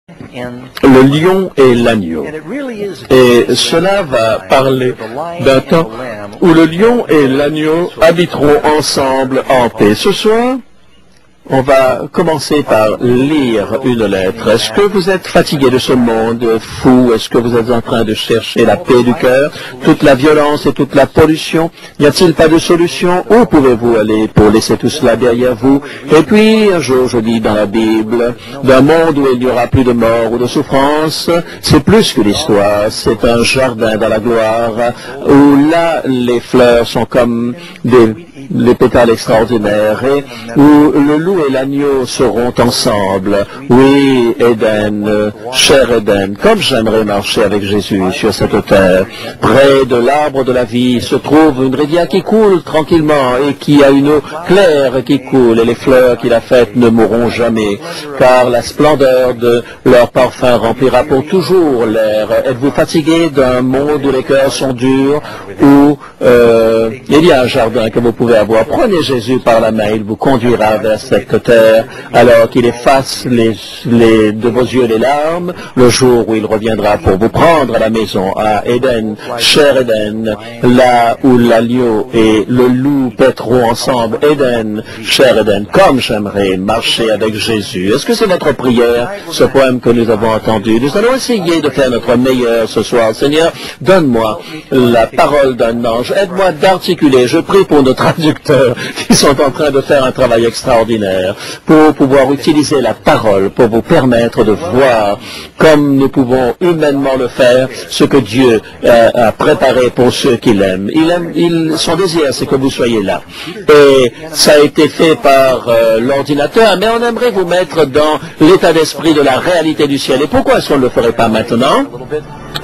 le lion et l'agneau. Et cela va parler d'un temps où le lion et l'agneau habiteront ensemble en paix. Ce soir, on va commencer par lire une lettre. Est-ce que vous êtes fatigué de ce monde fou? Est-ce que vous êtes en train de chercher la paix du cœur? Toute la violence et toute la pollution? N'y a-t-il pas de solution? Où pouvez-vous aller pour laisser tout cela derrière vous? Et puis, un jour, je lis dans la Bible, d'un monde où il n'y aura plus de mort ou de souffrance, c'est plus que l'histoire. C'est un jardin dans la gloire, où là, les fleurs sont comme les pétales extraordinaires, et où le loup et l'agneau seront ensemble. Oui, Éden, cher Éden, comme j'aimerais marcher avec Jésus sur cette terre. Près de l'arbre de la vie se trouve une rivière qui coule tranquillement et qui a une eau claire qui coule, et les fleurs qu'il a faites ne mourront jamais, car la splendeur de leur parfum remplira pour toujours l'air. Êtes-vous fatigué d'un monde où les cœurs sont durs, où il y a un jardin que vous pouvez avoir? Prenez Jésus par la main, il vous conduira vers cette terre, alors qu'il efface de vos yeux les larmes, le jour où il reviendra pour vous prendre à la maison, à Éden, cher Éden, là où l'agneau et le loup paîtront ensemble. Éden, cher Éden, comme j'aimerais marcher avec Jésus. Est-ce que c'est notre prière, ce poème que nous avons entendu? Nous allons essayer de faire notre meilleur ce soir. Seigneur, donne-moi la parole d'un ange, aide-moi d'articuler. Je prie pour nos traducteurs qui sont en train de faire un travail extraordinaire pour pouvoir utiliser la parole, pour vous permettre de voir comme nous pouvons humainement le faire, ce que Dieu a préparé pour ceux qui l'aiment. Son désir, c'est que vous soyez là. Et ça a été fait par l'ordinateur, mais on aimerait vous mettre dans l'état d'esprit de la réalité du ciel. Et pourquoi est-ce qu'on ne le ferait pas maintenant?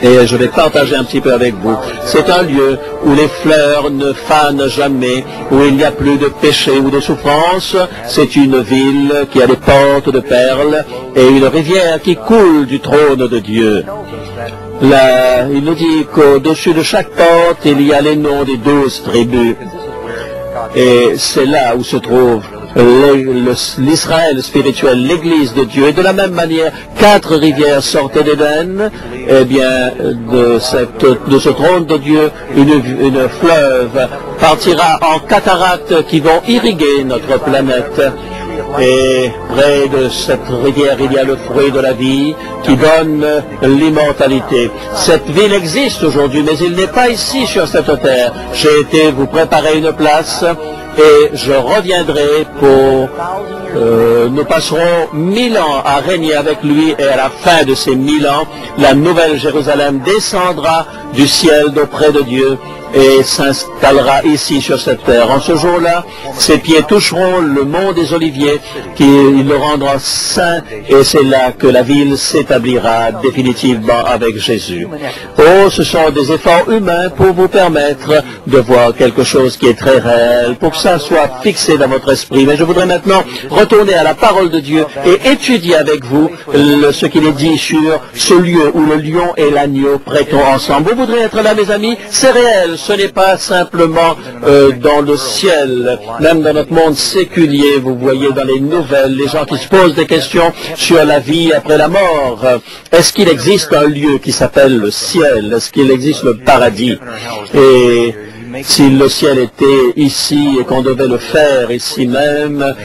Et je vais partager un petit peu avec vous. C'est un lieu où les fleurs ne fanent jamais, où il n'y a plus de péché ou de souffrance. C'est une ville qui a des portes de perles et une rivière qui coule du trône de Dieu. Là, il nous dit qu'au-dessus de chaque porte, il y a les noms des 12 tribus. Et c'est là où se trouve l'Israël spirituel, l'Église de Dieu. Et de la même manière, 4 rivières sortaient d'Éden. Eh bien, de ce trône de Dieu, une fleuve partira en cataractes qui vont irriguer notre planète. Et près de cette rivière, il y a le fruit de la vie qui donne l'immortalité. Cette ville existe aujourd'hui, mais il n'est pas ici sur cette terre. J'ai été vous préparer une place et je reviendrai pour... nous passerons 1000 ans à régner avec lui, et à la fin de ces 1000 ans, la nouvelle Jérusalem descendra du ciel d'auprès de Dieu et s'installera ici sur cette terre. En ce jour-là, ses pieds toucheront le mont des Oliviers, qui le rendra saint, et c'est là que la ville s'établira définitivement avec Jésus. Oh, ce sont des efforts humains pour vous permettre de voir quelque chose qui est très réel, pour que ça soit fixé dans votre esprit. Mais je voudrais maintenant retourner à la parole de Dieu et étudier avec vous ce qu'il est dit sur ce lieu où le lion et l'agneau prêteront ensemble. Vous voudrez être là, mes amis? C'est réel. Ce n'est pas simplement dans le ciel, même dans notre monde séculier. Vous voyez dans les nouvelles, les gens qui se posent des questions sur la vie après la mort. Est-ce qu'il existe un lieu qui s'appelle le ciel? Est-ce qu'il existe le paradis? Et si le ciel était ici et qu'on devait le faire ici même,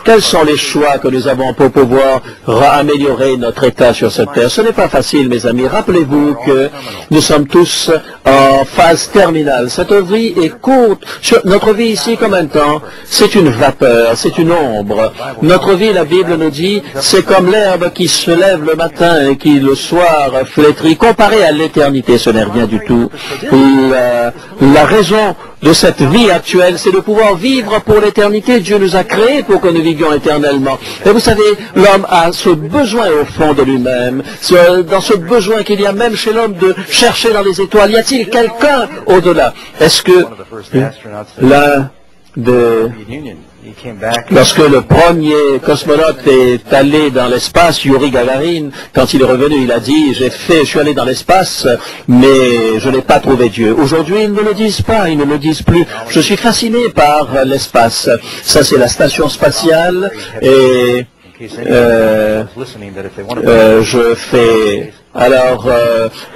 quels sont les choix que nous avons pour pouvoir améliorer notre état sur cette terre? Ce n'est pas facile, mes amis. Rappelez-vous que nous sommes tous en phase terminale. Cette vie est courte. Notre vie ici, comme un temps, c'est une vapeur, c'est une ombre. Notre vie, la Bible nous dit, c'est comme l'herbe qui se lève le matin et qui le soir flétrit. Comparé à l'éternité, ce n'est rien du tout. La raison de cette vie actuelle, c'est de pouvoir vivre pour l'éternité. Dieu nous a créés pour que nous vivions éternellement. Et vous savez, l'homme a ce besoin au fond de lui-même, dans ce besoin qu'il y a même chez l'homme de chercher dans les étoiles. Y a-t-il quelqu'un au-delà? Est-ce que lorsque le premier cosmonaute est allé dans l'espace, Yuri Gagarin, quand il est revenu, il a dit, je suis allé dans l'espace, mais je n'ai pas trouvé Dieu. Aujourd'hui, ils ne le disent pas, ils ne le disent plus. Je suis fasciné par l'espace. Ça, c'est la station spatiale, et je fais... Alors,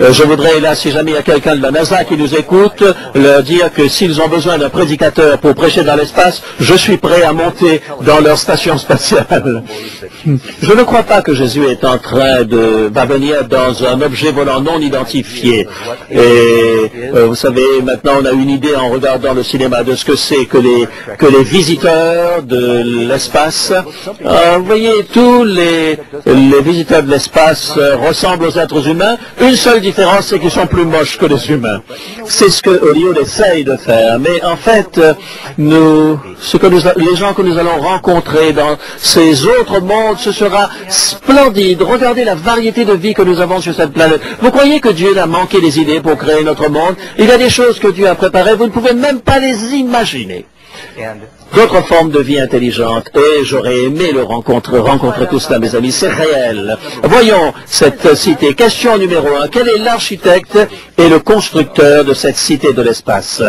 je voudrais, là, si jamais il y a quelqu'un de la NASA qui nous écoute, leur dire que s'ils ont besoin d'un prédicateur pour prêcher dans l'espace, je suis prêt à monter dans leur station spatiale. Je ne crois pas que Jésus est en train va venir dans un objet volant non identifié. Et vous savez, maintenant on a une idée en regardant le cinéma de ce que c'est que les visiteurs de l'espace. Vous voyez, tous les visiteurs de l'espace ressemblent aux êtres humains. Une seule différence, c'est qu'ils sont plus moches que les humains. C'est ce que Hollywood essaye de faire. Mais en fait, les gens que nous allons rencontrer dans ces autres mondes, ce sera splendide. Regardez la variété de vie que nous avons sur cette planète. Vous croyez que Dieu a manqué des idées pour créer notre monde? Il y a des choses que Dieu a préparées, vous ne pouvez même pas les imaginer. D'autres formes de vie intelligente, et j'aurais aimé le rencontrer tout cela, mes amis, c'est réel. Voyons cette cité. Question numéro 1. Quel est l'architecte et le constructeur de cette cité de l'espace?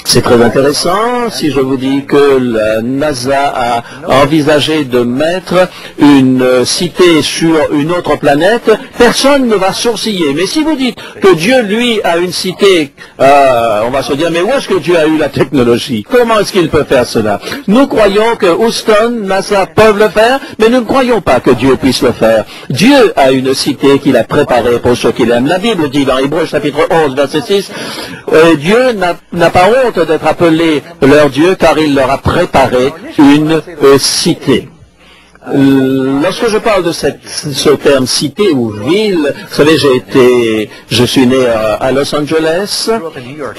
C'est très intéressant si je vous dis que la NASA a envisagé de mettre une cité sur une autre planète. Personne ne va sourciller. Mais si vous dites que Dieu, lui, a une cité, on va se dire, mais où est-ce que Dieu a eu la technologie? Comment est-ce qu'il peut faire cela? Nous croyons que Houston, NASA peuvent le faire, mais nous ne croyons pas que Dieu puisse le faire. Dieu a une cité qu'il a préparée pour ceux qu'il aime. La Bible dit dans Hébreux chapitre 11, verset 6, Dieu n'a pas honte d'être appelé leur Dieu, car il leur a préparé une cité. Lorsque je parle de ce terme cité ou ville, vous savez, je suis né à Los Angeles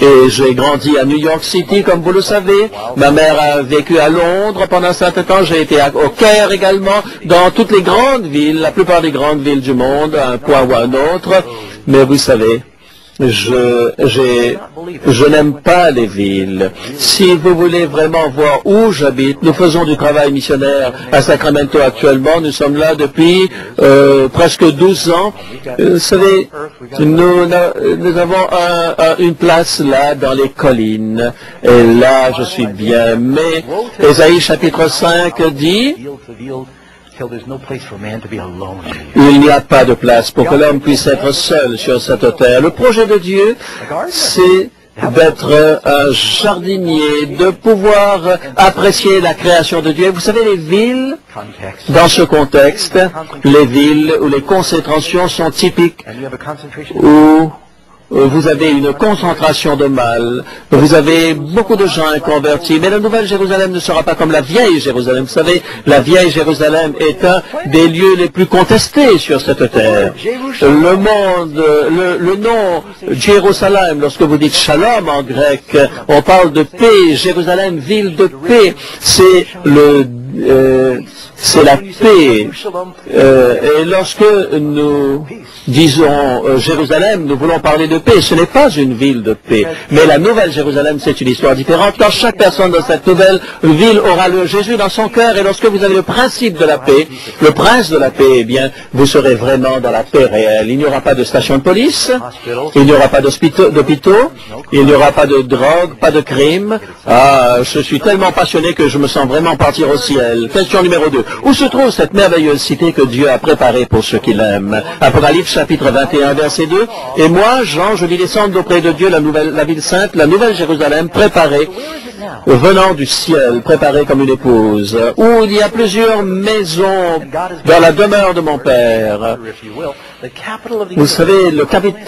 et j'ai grandi à New York City, comme vous le savez. Ma mère a vécu à Londres pendant un certain temps. J'ai été au Caire également, dans toutes les grandes villes, la plupart des grandes villes du monde, à un point ou à un autre. Mais vous savez, je n'aime pas les villes. Si vous voulez vraiment voir où j'habite, nous faisons du travail missionnaire à Sacramento actuellement. Nous sommes là depuis presque 12 ans. Vous savez, nous avons une place là dans les collines. Et là, je suis bien. Mais Ésaïe chapitre 5 dit... Il n'y a pas de place pour que l'homme puisse être seul sur cette terre. Le projet de Dieu, c'est d'être un jardinier, de pouvoir apprécier la création de Dieu. Vous savez, les villes, dans ce contexte, les villes où les concentrations sont typiques, où vous avez une concentration de mal, vous avez beaucoup de gens inconvertis, mais la Nouvelle Jérusalem ne sera pas comme la Vieille Jérusalem. Vous savez, la Vieille Jérusalem est un des lieux les plus contestés sur cette terre. Le monde, le nom Jérusalem, lorsque vous dites Shalom en grec, on parle de paix, Jérusalem, ville de paix, c'est la paix. Et lorsque nous disons Jérusalem, nous voulons parler de paix. Ce n'est pas une ville de paix. Mais la Nouvelle Jérusalem, c'est une histoire différente. Quand chaque personne dans cette nouvelle ville aura le Jésus dans son cœur, et lorsque vous avez le principe de la paix, le prince de la paix, eh bien, vous serez vraiment dans la paix réelle. Il n'y aura pas de station de police, il n'y aura pas d'hôpitaux, il n'y aura pas de drogue, pas de crime. Ah, je suis tellement passionné que je me sens vraiment partir au ciel. Question numéro 2. Où se trouve cette merveilleuse cité que Dieu a préparée pour ceux qui l'aiment? Apocalypse chapitre 21, verset 2. Et moi, Jean, je vis descendre auprès de Dieu la ville sainte, la nouvelle Jérusalem, préparée, venant du ciel, préparée comme une épouse, où il y a plusieurs maisons dans la demeure de mon Père. Vous savez,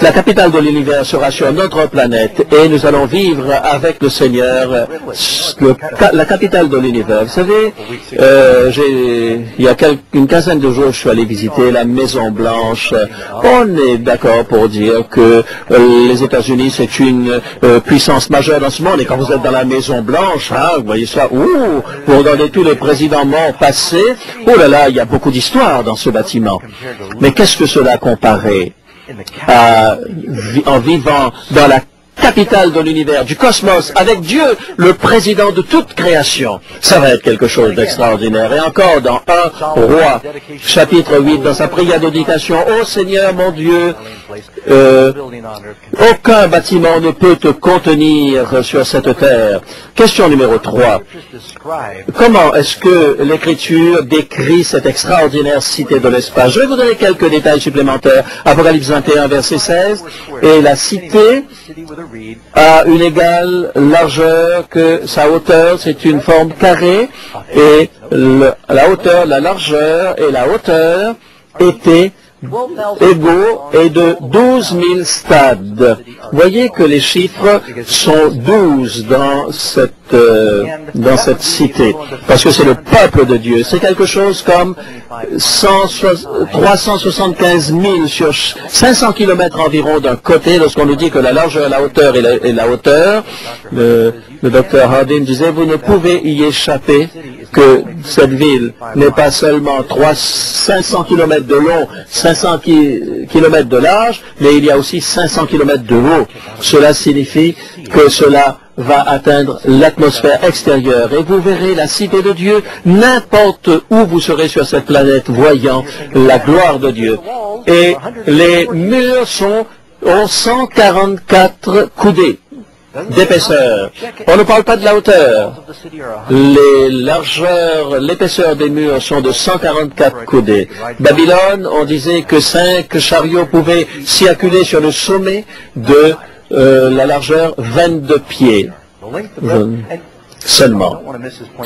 la capitale de l'univers sera sur notre planète et nous allons vivre avec le Seigneur, la capitale de l'univers. Vous savez, il y a une quinzaine de jours, je suis allé visiter la Maison Blanche. On est d'accord pour dire que les États-Unis, c'est une puissance majeure dans ce monde. Et quand vous êtes dans la Maison Blanche, hein, vous voyez ça, vous regardez tous les présidents morts passés. Oh là là, il y a beaucoup d'histoire dans ce bâtiment. Mais qu'est-ce que cela comparé en vivant dans la capitale de l'univers, du cosmos, avec Dieu, le président de toute création. Ça va être quelque chose d'extraordinaire. Et encore dans 1 Roi, chapitre 8, dans sa prière d'éducation, « Ô Seigneur mon Dieu, aucun bâtiment ne peut te contenir sur cette terre. » Question numéro 3. Comment est-ce que l'Écriture décrit cette extraordinaire cité de l'espace? Je vais vous donner quelques détails supplémentaires. Apocalypse 21, verset 16. Et la cité a une égale largeur que sa hauteur, c'est une forme carrée. Et la hauteur, la largeur et la hauteur étaient égaux et de 12 000 stades. Voyez que les chiffres sont 12 dans cette cité, parce que c'est le peuple de Dieu. C'est quelque chose comme 375 000 sur 500 km environ d'un côté, lorsqu'on nous dit que la largeur, la hauteur et la hauteur. Le docteur Hardin disait, vous ne pouvez y échapper que cette ville n'est pas seulement 500 km de long, 500 km de large, mais il y a aussi 500 km de haut. Cela signifie que cela va atteindre l'atmosphère extérieure. Et vous verrez la cité de Dieu n'importe où vous serez sur cette planète, voyant la gloire de Dieu. Et les murs ont 144 coudées d'épaisseur. On ne parle pas de la hauteur. Les largeurs, l'épaisseur des murs sont de 144 coudées. Babylone, on disait que 5 chariots pouvaient circuler sur le sommet de la largeur 22 pieds. Seulement.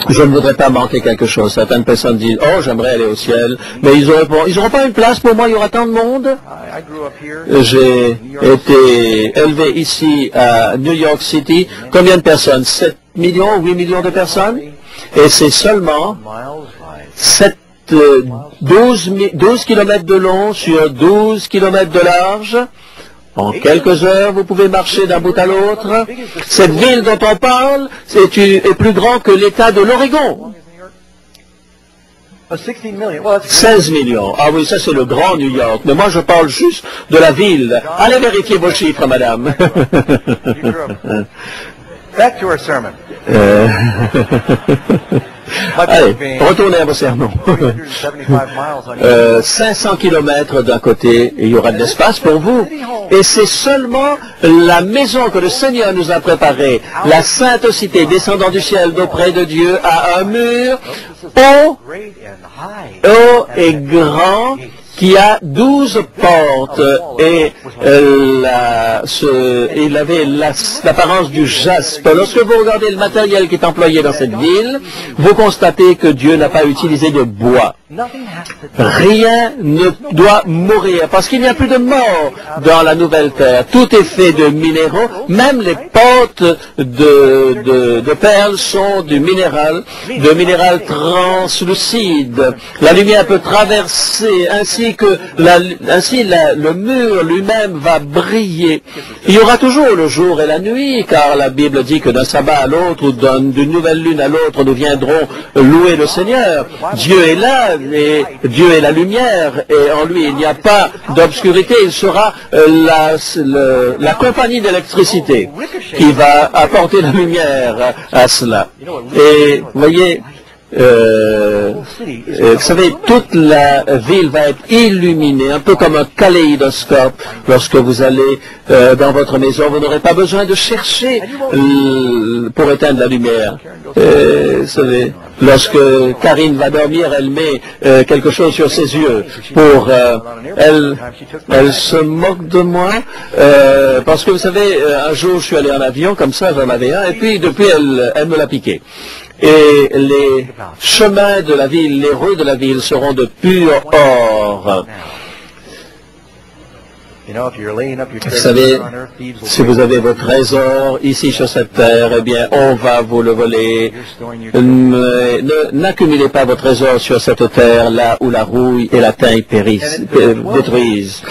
Je ne voudrais pas manquer quelque chose. Certaines personnes disent, oh, j'aimerais aller au ciel, mais ils n'auront pas une place pour moi, il y aura tant de monde. J'ai été élevé ici à New York City. Combien de personnes? 7 millions, 8 millions de personnes? Et c'est seulement 12 kilomètres de long sur 12 kilomètres de large. En quelques heures, vous pouvez marcher d'un bout à l'autre. Cette ville dont on parle est plus grand que l'État de l'Oregon. 16 millions. Ah oui, ça c'est le grand New York. Mais moi je parle juste de la ville. Allez vérifier vos chiffres, madame. Back to our sermon. Allez, retournez à vos sermons. 500 kilomètres d'un côté, et il y aura de l'espace pour vous. Et c'est seulement la maison que le Seigneur nous a préparée, la sainte cité descendant du ciel d'auprès de Dieu, à un mur haut et grand, qui a 12 portes, et il avait l'apparence du jaspe. Lorsque vous regardez le matériel qui est employé dans cette ville, vous constatez que Dieu n'a pas utilisé de bois. Rien ne doit mourir, parce qu'il n'y a plus de mort dans la nouvelle terre. Tout est fait de minéraux, même les portes de perles sont de minéral translucide. La lumière peut traverser, ainsi que le mur lui-même va briller. Il y aura toujours le jour et la nuit, car la Bible dit que d'un sabbat à l'autre, ou d'une nouvelle lune à l'autre, nous viendrons louer le Seigneur. Dieu est là, et Dieu est la lumière, et en lui il n'y a pas d'obscurité. Il sera la compagnie d'électricité qui va apporter la lumière à cela. Et voyez, vous savez, toute la ville va être illuminée, un peu comme un kaléidoscope. Lorsque vous allez dans votre maison, vous n'aurez pas besoin de chercher pour éteindre la lumière. Vous savez, lorsque Karine va dormir, elle met quelque chose sur ses yeux pour... elle se moque de moi parce que vous savez, un jour je suis allé en avion, comme ça j'en avais un, et puis depuis elle me l'a piqué. Et les chemins de la ville, les rues de la ville seront de pur or. Vous savez, si vous avez votre trésor ici sur cette terre, eh bien, on va vous le voler. N'accumulez pas votre trésor sur cette terre, là où la rouille et la teinte détruisent.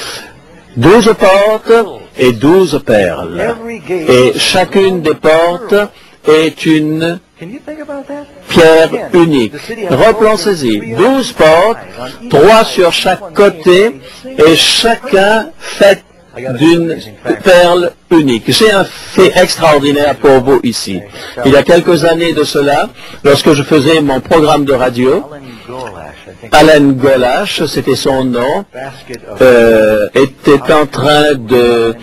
12 portes et 12 perles. Et chacune des portes est une pierre unique. Repensez-y. 12 portes, 3 sur chaque côté, et chacun fait d'une perle unique. J'ai un fait extraordinaire pour vous ici. Il y a quelques années de cela, lorsque je faisais mon programme de radio, Alan Golash, c'était son nom, était en train de...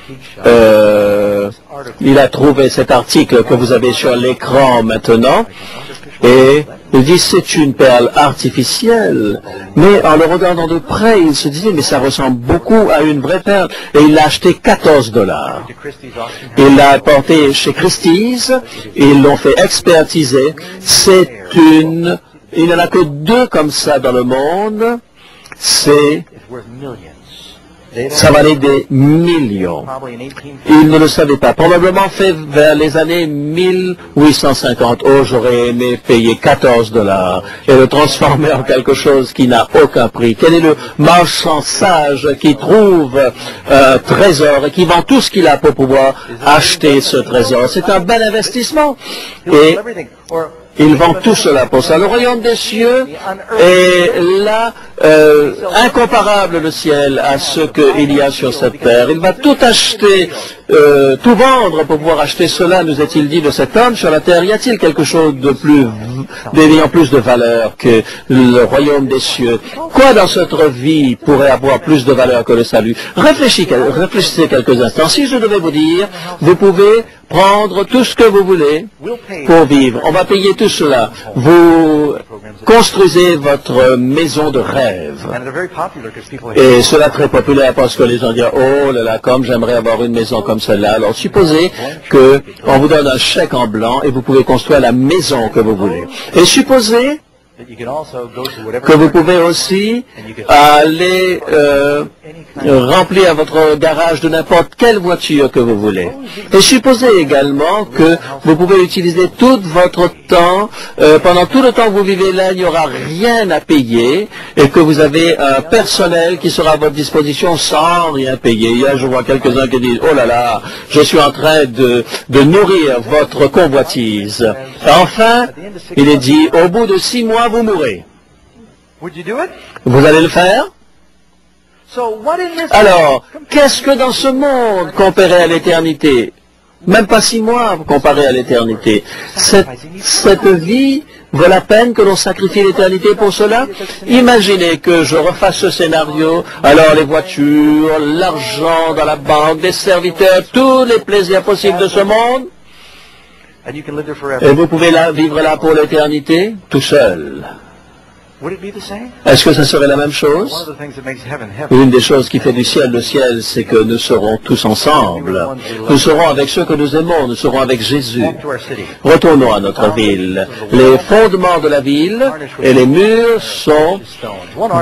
il a trouvé cet article que vous avez sur l'écran maintenant, et il dit c'est une perle artificielle, mais en le regardant de près, il se disait mais ça ressemble beaucoup à une vraie perle, et il l'a acheté $14. Il l'a apporté chez Christie's, ils l'ont fait expertiser. C'est une... Il n'y en a que 2 comme ça dans le monde. Ça valait des millions. Ils ne le savaient pas. Probablement fait vers les années 1850. Oh, j'aurais aimé payer $14 et le transformer en quelque chose qui n'a aucun prix. Quel est le marchand sage qui trouve un trésor et qui vend tout ce qu'il a pour pouvoir acheter ce trésor? C'est un bel investissement. Et il vend tout cela pour ça. Le royaume des cieux est là, incomparable le ciel à ce qu'il y a sur cette terre. Il va tout acheter, tout vendre pour pouvoir acheter cela, nous est-il dit de cet homme sur la terre. Y a-t-il quelque chose de plus, d'ayant plus de valeur que le royaume des cieux? Quoi dans notre vie pourrait avoir plus de valeur que le salut? Réfléchissez quelques instants. Si je devais vous dire, vous pouvez prendre tout ce que vous voulez pour vivre. On va payer tout cela. Vous construisez votre maison de rêve. Et cela est très populaire parce que les gens disent, oh là là, comme j'aimerais avoir une maison comme celle-là. Alors supposez qu'on vous donne un chèque en blanc et vous pouvez construire la maison que vous voulez. Et supposez que vous pouvez aussi aller remplir votre garage de n'importe quelle voiture que vous voulez. Et supposez également que vous pouvez utiliser tout votre temps, pendant tout le temps que vous vivez là, il n'y aura rien à payer et que vous avez un personnel qui sera à votre disposition sans rien payer. Hier, je vois quelques-uns qui disent, oh là là, je suis en train de nourrir votre convoitise. Enfin, il est dit, au bout de 6 mois, vous mourrez. Vous allez le faire? Alors, qu'est-ce que dans ce monde comparé à l'éternité? Même pas 6 mois comparé à l'éternité. Cette vie vaut la peine que l'on sacrifie l'éternité pour cela? Imaginez que je refasse ce scénario, alors les voitures, l'argent dans la banque, des serviteurs, tous les plaisirs possibles de ce monde, et vous pouvez vivre là pour l'éternité, tout seul. Est-ce que ça serait la même chose? Une des choses qui fait du ciel le ciel, c'est que nous serons tous ensemble. Nous serons avec ceux que nous aimons, nous serons avec Jésus. Retournons à notre ville. Les fondements de la ville et les murs sont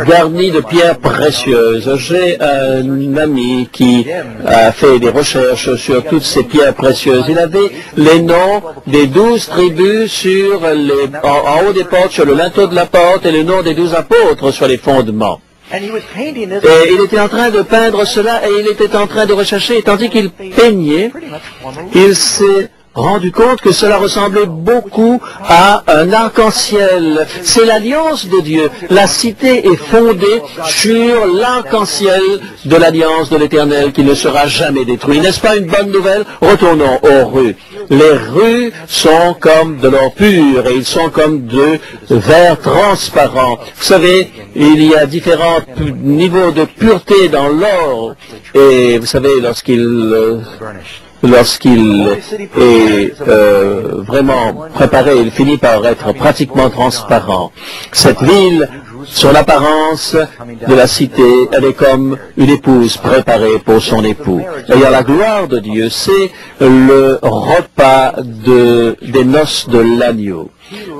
garnis de pierres précieuses. J'ai un ami qui a fait des recherches sur toutes ces pierres précieuses. Il avait les noms des 12 tribus en haut des portes, sur le linteau de la porte, et le nom des 12 apôtres sur les fondements. Et il était en train de peindre cela et il était en train de rechercher, et tandis qu'il peignait, il s'est rendu compte que cela ressemblait beaucoup à un arc-en-ciel. C'est l'alliance de Dieu. La cité est fondée sur l'arc-en-ciel de l'alliance de l'Éternel qui ne sera jamais détruit. N'est-ce pas une bonne nouvelle? Retournons aux rues. Les rues sont comme de l'or pur et ils sont comme de verre transparent. Vous savez, il y a différents niveaux de pureté dans l'or. Et vous savez, lorsqu'il est vraiment préparé, il finit par être pratiquement transparent. Cette ville, sur l'apparence de la cité, elle est comme une épouse préparée pour son époux. D'ailleurs, la gloire de Dieu, c'est le repas des noces de l'agneau.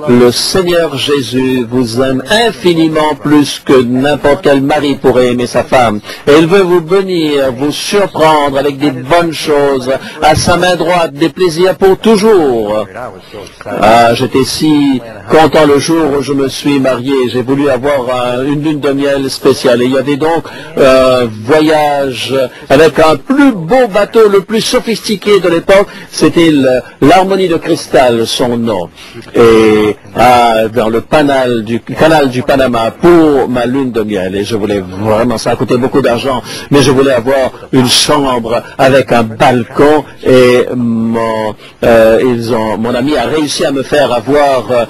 Le Seigneur Jésus vous aime infiniment plus que n'importe quel mari pourrait aimer sa femme. Et il veut vous bénir, vous surprendre avec des bonnes choses, à sa main droite, des plaisirs pour toujours. Ah, j'étais si content le jour où je me suis marié. J'ai voulu avoir une lune de miel spéciale. Et il y avait donc un voyage avec un plus beau bateau, le plus sophistiqué de l'époque. C'était l'Harmonie de Cristal, son nom. Et et dans le canal du Panama pour ma lune de miel. Et je voulais vraiment, ça a coûté beaucoup d'argent, mais je voulais avoir une chambre avec un balcon et mon ami a réussi à me faire avoir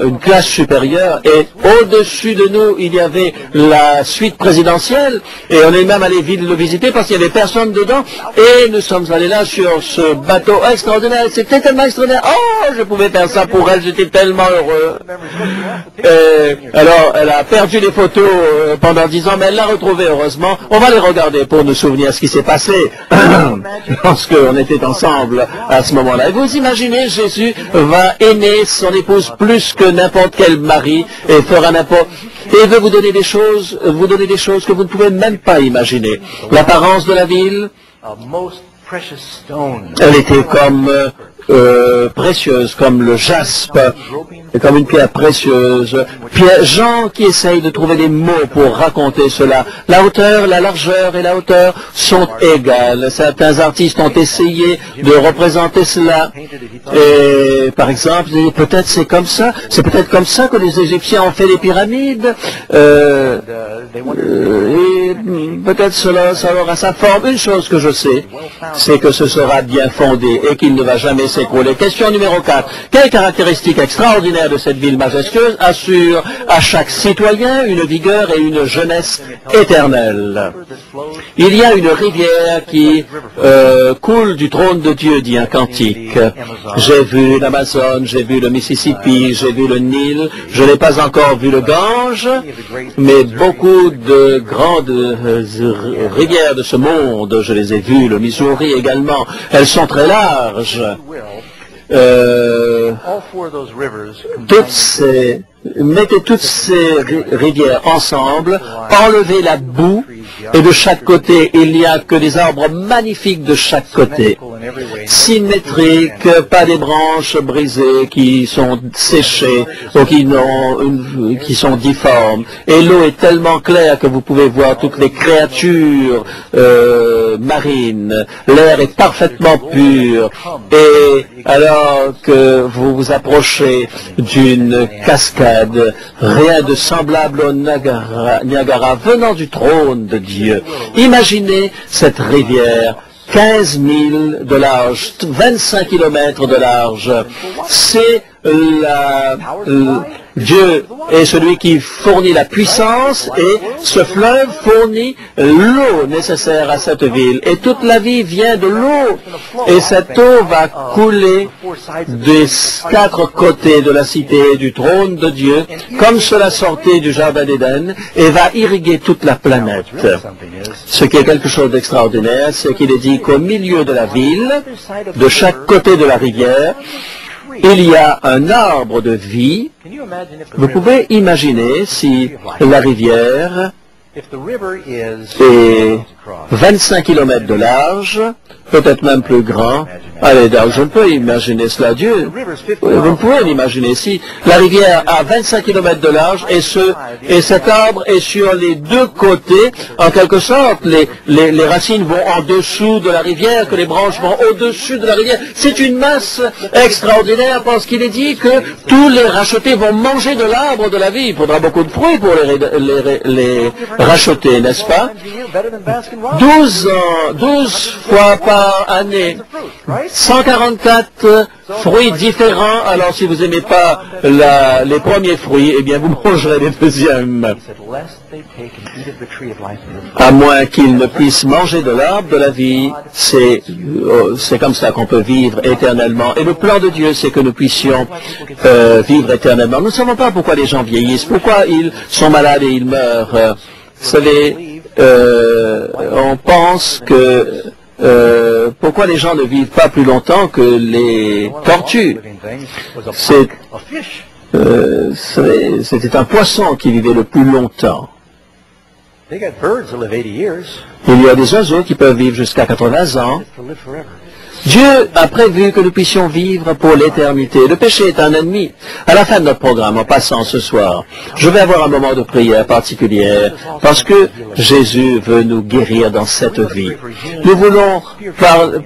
une classe supérieure et au-dessus de nous, il y avait la suite présidentielle et on est même allé le visiter parce qu'il n'y avait personne dedans et nous sommes allés là sur ce bateau extraordinaire. C'était tellement extraordinaire. Oh, je pouvais faire ça pour elle, j'étais tellement heureux. Alors, elle a perdu les photos pendant 10 ans, mais elle l'a retrouvée heureusement. On va les regarder pour nous souvenir ce qui s'est passé parce qu'on était ensemble à ce moment-là. Et vous imaginez, Jésus va aimer son épouse plus que n'importe quel mari et fera n'importe... Et il veut vous donner des choses que vous ne pouvez même pas imaginer. L'apparence de la ville, elle était comme précieuse, comme le jaspe, comme une pierre précieuse. Jean qui essaye de trouver des mots pour raconter cela. La hauteur, la largeur et la hauteur sont égales. Certains artistes ont essayé de représenter cela. Et par exemple, peut-être c'est comme ça. C'est peut-être comme ça que les Égyptiens ont fait les pyramides. Et peut-être cela aura sa forme. Une chose que je sais, c'est que ce sera bien fondé et qu'il ne va jamais s'écrouler. Question numéro 4. Quelle caractéristique extraordinaire de cette ville majestueuse assure à chaque citoyen une vigueur et une jeunesse éternelle? Il y a une rivière qui coule du trône de Dieu, dit un cantique. J'ai vu l'Amazone, j'ai vu le Mississippi, j'ai vu le Nil, je n'ai pas encore vu le Gange, mais beaucoup de grandes rivières de ce monde, je les ai vues, le Missouri également, elles sont très larges. Mettez toutes ces rivières ensemble, enlevez la boue, et de chaque côté, il n'y a que des arbres magnifiques de chaque côté, symétriques, pas des branches brisées qui sont séchées ou qui sont difformes. Et l'eau est tellement claire que vous pouvez voir toutes les créatures marines. L'air est parfaitement pur. Et alors que vous vous approchez d'une cascade, rien de semblable au Niagara venant du trône de Dieu. Imaginez cette rivière, 15 000 de large, 25 kilomètres de large. C'est Dieu est celui qui fournit la puissance et ce fleuve fournit l'eau nécessaire à cette ville. Et toute la vie vient de l'eau. Et cette eau va couler des 4 côtés de la cité du trône de Dieu, comme cela sortait du jardin d'Éden, et va irriguer toute la planète. Ce qui est quelque chose d'extraordinaire, c'est qu'il est dit qu'au milieu de la ville, de chaque côté de la rivière, il y a un arbre de vie. Vous pouvez imaginer si la rivière est 25 km de large, peut-être même plus grand. Allez, je ne peux imaginer cela, Dieu. Vous pouvez l'imaginer. Si la rivière a 25 km de large et cet arbre est sur les deux côtés, en quelque sorte, les racines vont en dessous de la rivière, que les branches vont au-dessus de la rivière. C'est une masse extraordinaire parce qu'il est dit que tous les rachetés vont manger de l'arbre de la vie. Il faudra beaucoup de fruits pour les racheter, n'est-ce pas? 12 fois par année. 144 fruits différents. Alors si vous n'aimez pas les premiers fruits, eh bien vous mangerez les deuxièmes. À moins qu'ils ne puissent manger de l'arbre de la vie, c'est comme ça qu'on peut vivre éternellement. Et le plan de Dieu, c'est que nous puissions vivre éternellement. Nous ne savons pas pourquoi les gens vieillissent, pourquoi ils sont malades et ils meurent. Vous savez, on pense que pourquoi les gens ne vivent pas plus longtemps que les tortues? C'était un poisson qui vivait le plus longtemps. Il y a des oiseaux qui peuvent vivre jusqu'à 80 ans. Dieu a prévu que nous puissions vivre pour l'éternité. Le péché est un ennemi. À la fin de notre programme, en passant ce soir, je vais avoir un moment de prière particulière parce que Jésus veut nous guérir dans cette vie. Nous voulons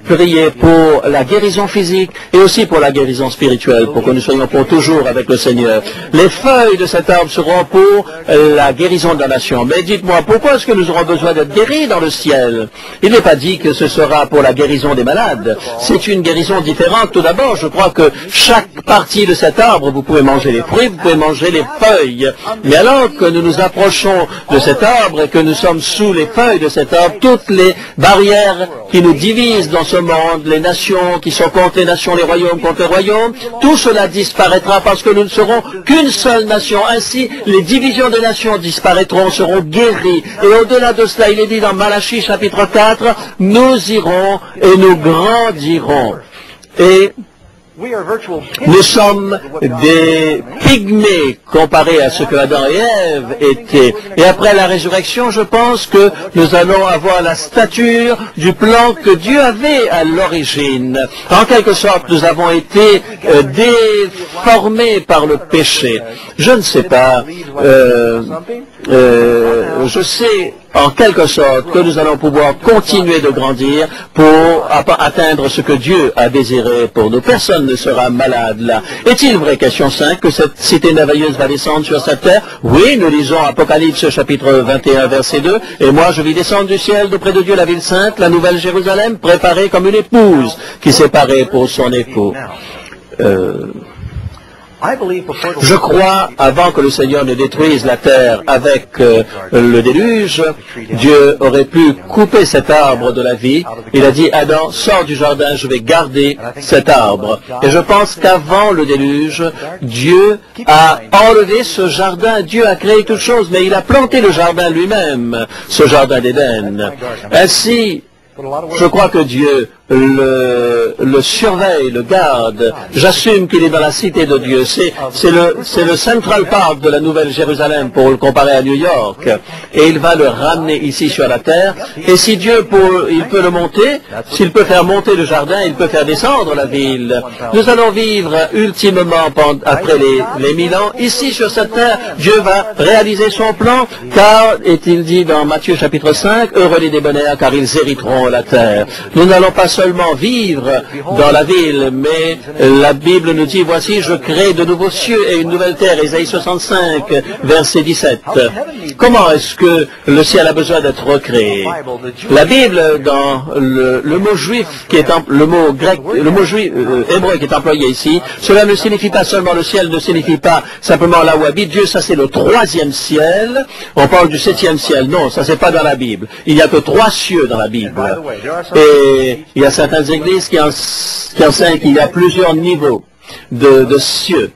prier pour la guérison physique et aussi pour la guérison spirituelle, pour que nous soyons pour toujours avec le Seigneur. Les feuilles de cet arbre seront pour la guérison de la nation. Mais dites-moi, pourquoi est-ce que nous aurons besoin d'être guéris dans le ciel? Il n'est pas dit que ce sera pour la guérison des malades. C'est une guérison différente. Tout d'abord, je crois que chaque partie de cet arbre, vous pouvez manger les fruits, vous pouvez manger les feuilles. Mais alors que nous nous approchons de cet arbre et que nous sommes sous les feuilles de cet arbre, toutes les barrières qui nous divisent dans ce monde, les nations qui sont contre les nations, les royaumes contre les royaumes, tout cela disparaîtra parce que nous ne serons qu'une seule nation. Ainsi, les divisions des nations disparaîtront, seront guéries. Et au-delà de cela, il est dit dans Malachie chapitre 4, nous irons et nous grandirons. Et nous sommes des pygmées comparés à ce que Adam et Ève étaient. Et après la résurrection, je pense que nous allons avoir la stature du plan que Dieu avait à l'origine. En quelque sorte, nous avons été déformés par le péché. Je ne sais pas. Je sais en quelque sorte que nous allons pouvoir continuer de grandir pour atteindre ce que Dieu a désiré pour nous. Personne ne sera malade là. Est-il vrai, question 5, que cette cité merveilleuse va descendre sur cette terre? Oui, nous lisons Apocalypse chapitre 21 verset 2, et moi je vis descendre du ciel d'auprès de Dieu la ville sainte, la nouvelle Jérusalem, préparée comme une épouse qui s'est parée pour son époux. Je crois, avant que le Seigneur ne détruise la terre avec le déluge, Dieu aurait pu couper cet arbre de la vie. Il a dit, Adam, sors du jardin, je vais garder cet arbre. Et je pense qu'avant le déluge, Dieu a enlevé ce jardin. Dieu a créé toute chose, mais il a planté le jardin lui-même, ce jardin d'Éden. Ainsi, je crois que Dieu le surveille, le garde. J'assume qu'il est dans la cité de Dieu. C'est le Central Park de la Nouvelle Jérusalem pour le comparer à New York. Et il va le ramener ici sur la terre. Et si Dieu il peut le monter, s'il peut faire monter le jardin, il peut faire descendre la ville. Nous allons vivre ultimement après les 1000 ans. Ici sur cette terre, Dieu va réaliser son plan, car, est-il dit dans Matthieu chapitre 5, heureux les débonnaires, car ils hériteront la terre. Nous n'allons pas seulement vivre dans la ville, mais la Bible nous dit, voici, je crée de nouveaux cieux et une nouvelle terre, Ésaïe 65, verset 17. Comment est-ce que le ciel a besoin d'être recréé? La Bible, dans le mot juif, le mot grec, le mot juif, hébreu qui est employé ici, cela ne signifie pas seulement, le ciel ne signifie pas simplement là où habite Dieu, ça c'est le 3e ciel. On parle du 7e ciel. Non, ça c'est pas dans la Bible. Il n'y a que 3 cieux dans la Bible. Et il y a certaines églises qui enseignent qu'il y a plusieurs niveaux de cieux.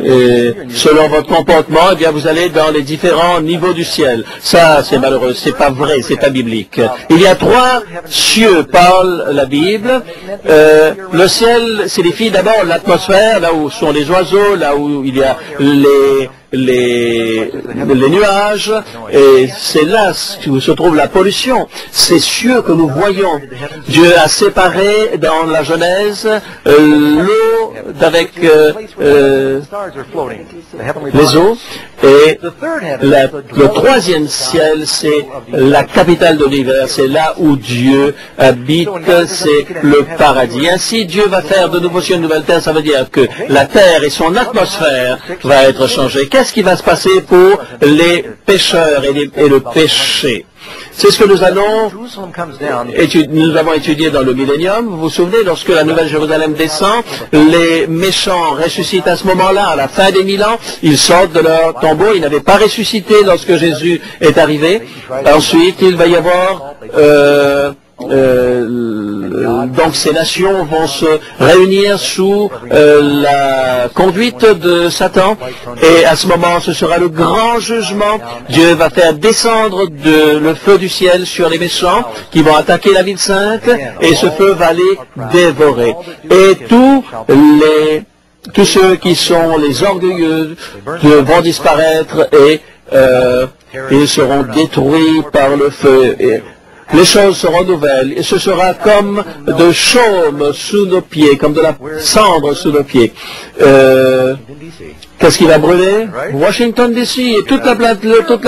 Et selon votre comportement, eh bien, vous allez dans les différents niveaux du ciel. Ça, c'est malheureux, c'est pas vrai, c'est pas biblique. Il y a 3 cieux, parle la Bible. Le ciel signifie d'abord l'atmosphère, là où sont les oiseaux, là où il y a les nuages, et c'est là où se trouve la pollution. Ces cieux que nous voyons, Dieu a séparé dans la Genèse l'eau d'avec les eaux, et le 3e ciel, c'est la capitale de l'univers, c'est là où Dieu habite, c'est le paradis. Ainsi, Dieu va faire de nouveaux cieux, une nouvelle terre, ça veut dire que la terre et son atmosphère va être changée. Qu'est-ce qui va se passer pour les pécheurs et le péché? C'est ce que nous avons étudié dans le millénium. Vous vous souvenez, lorsque la Nouvelle Jérusalem descend, les méchants ressuscitent à ce moment-là, à la fin des 1000 ans. Ils sortent de leur tombeau. Ils n'avaient pas ressuscité lorsque Jésus est arrivé. Ensuite, il va y avoir... donc ces nations vont se réunir sous la conduite de Satan, et à ce moment ce sera le grand jugement. Dieu va faire descendre le feu du ciel sur les méchants qui vont attaquer la ville sainte, et ce feu va les dévorer. Et tous ceux qui sont les orgueilleux vont disparaître, et ils seront détruits par le feu. les choses seront nouvelles, et ce sera comme de chaume sous nos pieds, comme de la cendre sous nos pieds. Qu'est-ce qui va brûler? Washington DC et toute la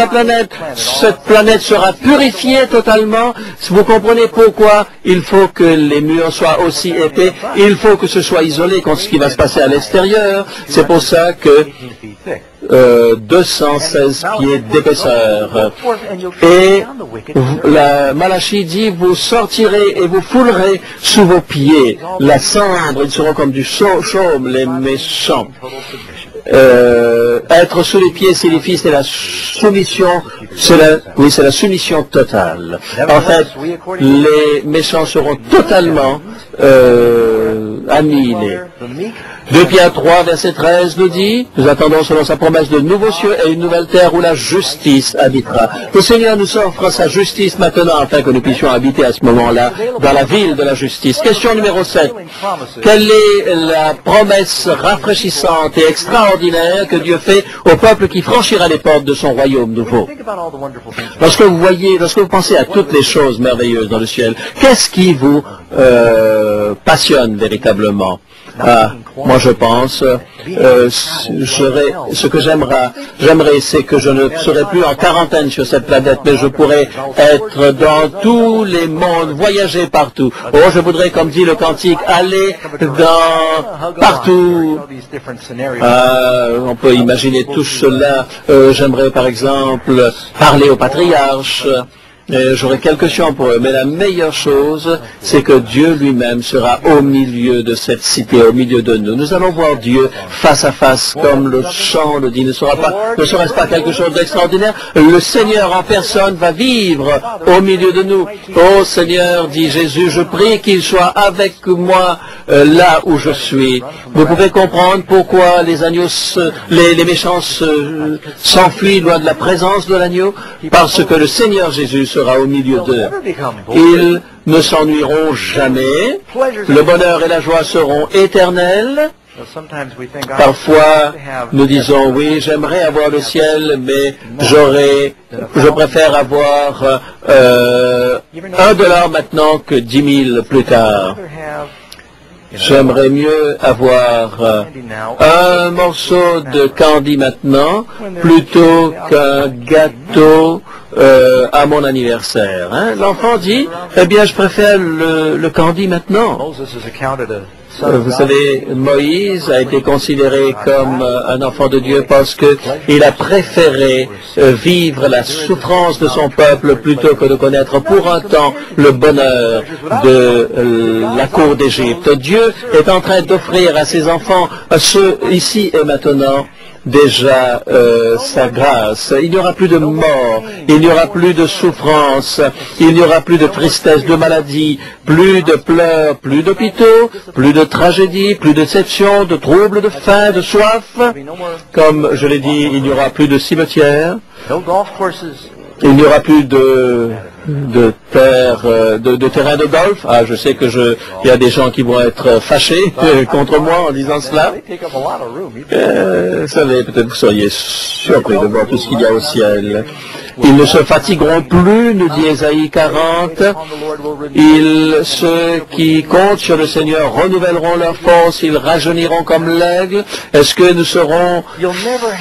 planète. Cette planète sera purifiée totalement. Vous comprenez pourquoi il faut que les murs soient aussi épais. Il faut que ce soit isolé contre ce qui va se passer à l'extérieur. C'est pour ça que 216 pieds d'épaisseur. Et la Malachie dit, vous sortirez et vous foulerez sous vos pieds la cendre, ils seront comme du chaume, les méchants. Être sous les pieds signifie c'est la soumission, c'est la soumission totale. En fait, les méchants seront totalement annihilés. 2 Pierre 3, verset 13 nous dit, nous attendons selon sa promesse de nouveaux cieux et une nouvelle terre où la justice habitera. Le Seigneur nous offre sa justice maintenant afin que nous puissions habiter à ce moment-là dans la ville de la justice. Question numéro 7. Quelle est la promesse rafraîchissante et extraordinaire que Dieu fait au peuple qui franchira les portes de son royaume nouveau? Lorsque vous pensez à toutes les choses merveilleuses dans le ciel, qu'est-ce qui vous passionne véritablement? Moi je pense, ce que j'aimerais, c'est que je ne serais plus en quarantaine sur cette planète, mais je pourrais être dans tous les mondes, voyager partout. Oh, je voudrais, comme dit le cantique, aller partout. On peut imaginer tout cela. J'aimerais par exemple parler au patriarche. J'aurai quelques questions pour eux, mais la meilleure chose, c'est que Dieu lui-même sera au milieu de cette cité, au milieu de nous. Nous allons voir Dieu face à face, comme le chant le dit. Ne serait-ce pas quelque chose d'extraordinaire? Le Seigneur en personne va vivre au milieu de nous. Oh Seigneur, dit Jésus, je prie qu'il soit avec moi là où je suis. Vous pouvez comprendre pourquoi les agneaux, les méchants s'enfuient loin de la présence de l'agneau? Parce que le Seigneur Jésus sera au milieu d'eux. Ils ne s'ennuieront jamais. Le bonheur et la joie seront éternels. Parfois, nous disons, oui, j'aimerais avoir le ciel, mais je préfère avoir $1 maintenant que 10 000 plus tard. J'aimerais mieux avoir un morceau de candy maintenant plutôt qu'un gâteau à mon anniversaire. Hein? L'enfant dit, eh bien, je préfère le candy maintenant. Vous savez, Moïse a été considéré comme un enfant de Dieu parce qu'il a préféré vivre la souffrance de son peuple plutôt que de connaître pour un temps le bonheur de la cour d'Égypte. Dieu est en train d'offrir à ses enfants, à ceux ici et maintenant, déjà sa grâce. Il n'y aura plus de mort, il n'y aura plus de souffrance, il n'y aura plus de tristesse, de maladie, plus de pleurs, plus d'hôpitaux, plus de tragédies, plus de déceptions, de troubles, de faim, de soif. Comme je l'ai dit, il n'y aura plus de cimetières, il n'y aura plus de terrain de golf. Ah, je sais que il y a des gens qui vont être fâchés contre moi en disant cela. Vous savez, peut-être vous seriez surpris de voir tout ce qu'il y a au ciel. Ils ne se fatigueront plus, nous dit Ésaïe 40. Ceux qui comptent sur le Seigneur renouvelleront leur force, ils rajeuniront comme l'aigle. Est-ce que nous serons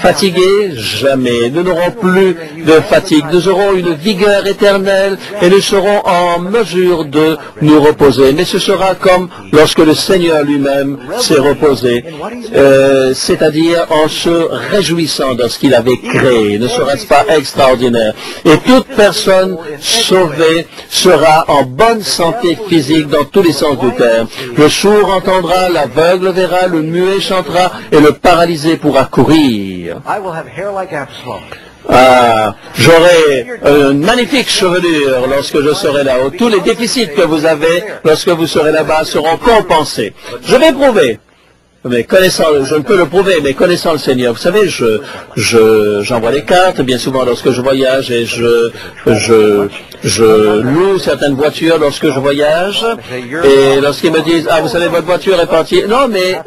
fatigués? Jamais. Nous n'aurons plus de fatigue. Nous aurons une vigueur éternelle et nous serons en mesure de nous reposer. Mais ce sera comme lorsque le Seigneur lui-même s'est reposé, c'est-à-dire en se réjouissant de ce qu'il avait créé. Ne serait-ce pas extraordinaire? Et toute personne sauvée sera en bonne santé physique dans tous les sens du terme. Le sourd entendra, l'aveugle verra, le muet chantera et le paralysé pourra courir. J'aurai une magnifique chevelure lorsque je serai là-haut. Tous les déficits que vous avez lorsque vous serez là-bas seront compensés. Je vais prouver. Mais je ne peux le prouver, mais connaissant le Seigneur, vous savez, j'envoie des cartes, bien souvent lorsque je voyage, et Je loue certaines voitures lorsque je voyage et lorsqu'ils me disent « Ah, vous savez, votre voiture est partie. » Non, mais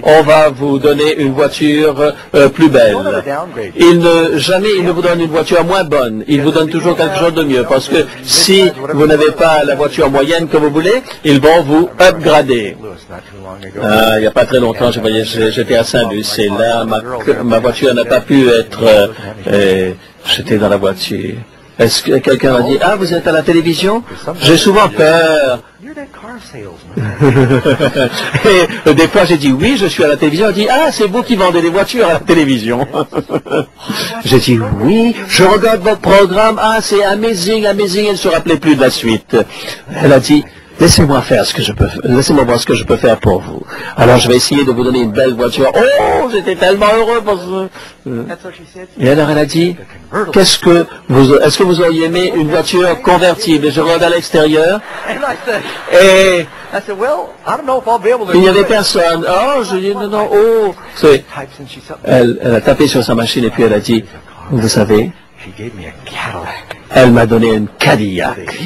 on va vous donner une voiture plus belle. Ils ne vous donnent une voiture moins bonne. Ils vous donnent toujours quelque chose de mieux parce que si vous n'avez pas la voiture moyenne que vous voulez, ils vont vous upgrader. Il n'y a pas très longtemps, j'étais à Saint-Luc et là, ma voiture n'a pas pu être... j'étais dans la voiture. Est-ce que quelqu'un m'a dit « Ah, vous êtes à la télévision ?» J'ai souvent peur. Et des fois, j'ai dit « Oui, je suis à la télévision. » Elle dit « Ah, c'est vous qui vendez des voitures à la télévision. » J'ai dit « Oui, je regarde votre programme. Ah, c'est amazing, amazing. » Elle ne se rappelait plus de la suite. Elle a dit « Laissez-moi faire ce que je peux faire. Laissez-moi voir ce que je peux faire pour vous. Alors, je vais essayer de vous donner une belle voiture. » Oh, j'étais tellement heureux pour ça. Et alors, elle a dit « est-ce que vous auriez aimé une voiture convertible? » Et je regarde à l'extérieur. Et il n'y avait personne. Oh, je dis « Non, non, oh. » Elle a tapé sur sa machine et puis elle a dit « Vous savez, elle m'a donné une Cadillac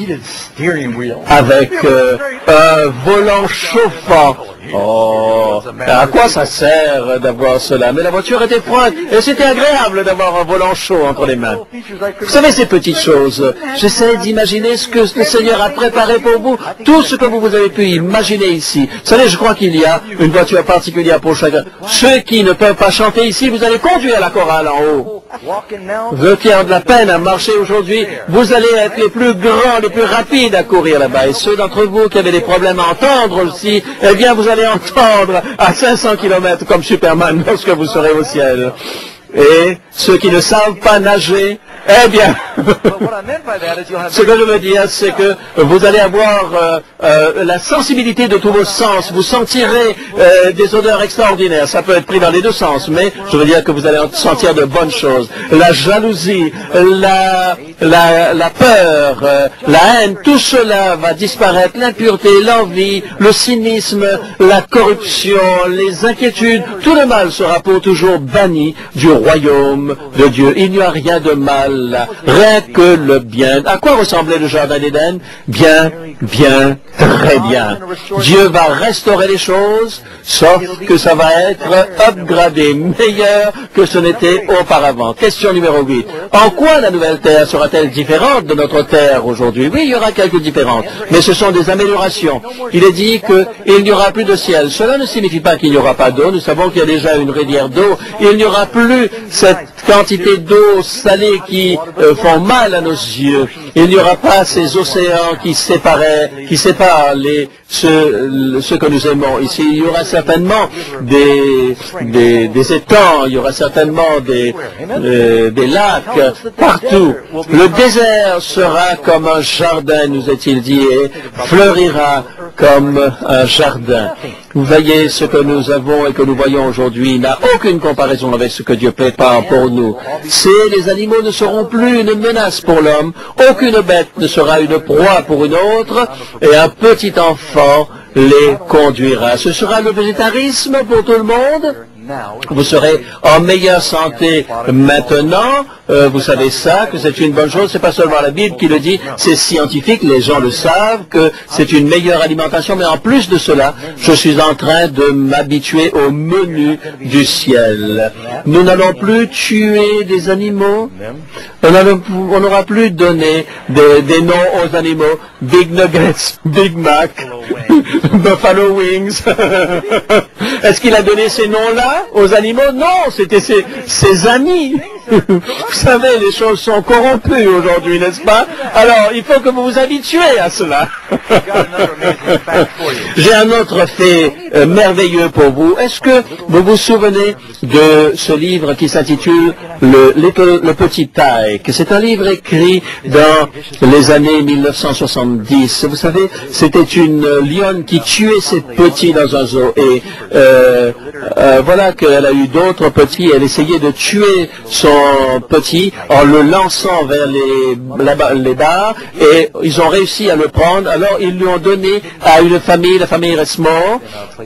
avec un volant chauffant. » Oh, à quoi ça sert d'avoir cela? Mais la voiture était froide et c'était agréable d'avoir un volant chaud entre les mains. Vous savez, ces petites choses, j'essaie d'imaginer ce que le Seigneur a préparé pour vous, tout ce que vous avez pu imaginer ici. Vous savez, je crois qu'il y a une voiture particulière pour chacun. Ceux qui ne peuvent pas chanter ici, vous allez conduire la chorale en haut. Ceux qui ont de la peine à marcher aujourd'hui, vous allez être les plus grands, les plus rapides à courir là-bas. Et ceux d'entre vous qui avaient des problèmes à entendre aussi, eh bien, vous allez entendre à 500 km comme Superman lorsque vous serez au ciel. Et ceux qui ne savent pas nager, eh bien, ce que je veux dire, c'est que vous allez avoir la sensibilité de tous vos sens. Vous sentirez des odeurs extraordinaires. Ça peut être pris dans les deux sens, mais je veux dire que vous allez sentir de bonnes choses. La jalousie, la peur, la haine, tout cela va disparaître. L'impureté, l'envie, le cynisme, la corruption, les inquiétudes, tout le mal sera pour toujours banni du royaume de Dieu. Il n'y a rien de mal là, rien que le bien. À quoi ressemblait le jardin d'Éden? Bien, bien, très bien. Dieu va restaurer les choses, sauf que ça va être upgradé, meilleur que ce n'était auparavant. Question numéro 8. En quoi la nouvelle terre sera-t-elle différente de notre terre aujourd'hui? Oui, il y aura quelques différences, mais ce sont des améliorations. Il est dit qu'il n'y aura plus de ciel. Cela ne signifie pas qu'il n'y aura pas d'eau. Nous savons qu'il y a déjà une rivière d'eau. Il n'y aura plus cette quantité d'eau salée qui font mal à nos yeux. Il n'y aura pas ces océans qui séparent ce que nous aimons ici. Il y aura certainement des étangs, il y aura certainement des lacs partout. Le désert sera comme un jardin, nous est-il dit, et fleurira comme un jardin. Vous voyez, ce que nous avons et que nous voyons aujourd'hui n'a aucune comparaison avec ce que Dieu prépare pour nous. Les animaux ne seront plus une menace pour l'homme, aucune bête ne sera une proie pour une autre, et un petit enfant les conduira. Ce sera le végétarisme pour tout le monde. Vous serez en meilleure santé maintenant. Vous savez ça, que c'est une bonne chose. C'est pas seulement la Bible qui le dit, c'est scientifique, les gens le savent, que c'est une meilleure alimentation. Mais en plus de cela, je suis en train de m'habituer au menu du ciel. Nous n'allons plus tuer des animaux. On n'aura plus donné des noms aux animaux. Big Nuggets, Big Mac, Buffalo Wings. Est-ce qu'il a donné ces noms-là aux animaux? Non, c'était ses amis. Vous savez, les choses sont corrompues aujourd'hui, n'est-ce pas? Alors, il faut que vous vous habituez à cela. J'ai un autre fait merveilleux pour vous. Est-ce que vous vous souvenez de ce livre qui s'intitule Le Petit Tyke? C'est un livre écrit dans les années 1970. Vous savez, c'était une lionne qui tuait ses petits dans un zoo et voilà qu'elle a eu d'autres petits. Elle essayait de tuer son petit en le lançant vers les bars et ils ont réussi à le prendre. Alors ils lui ont donné à une famille, la famille Resmo,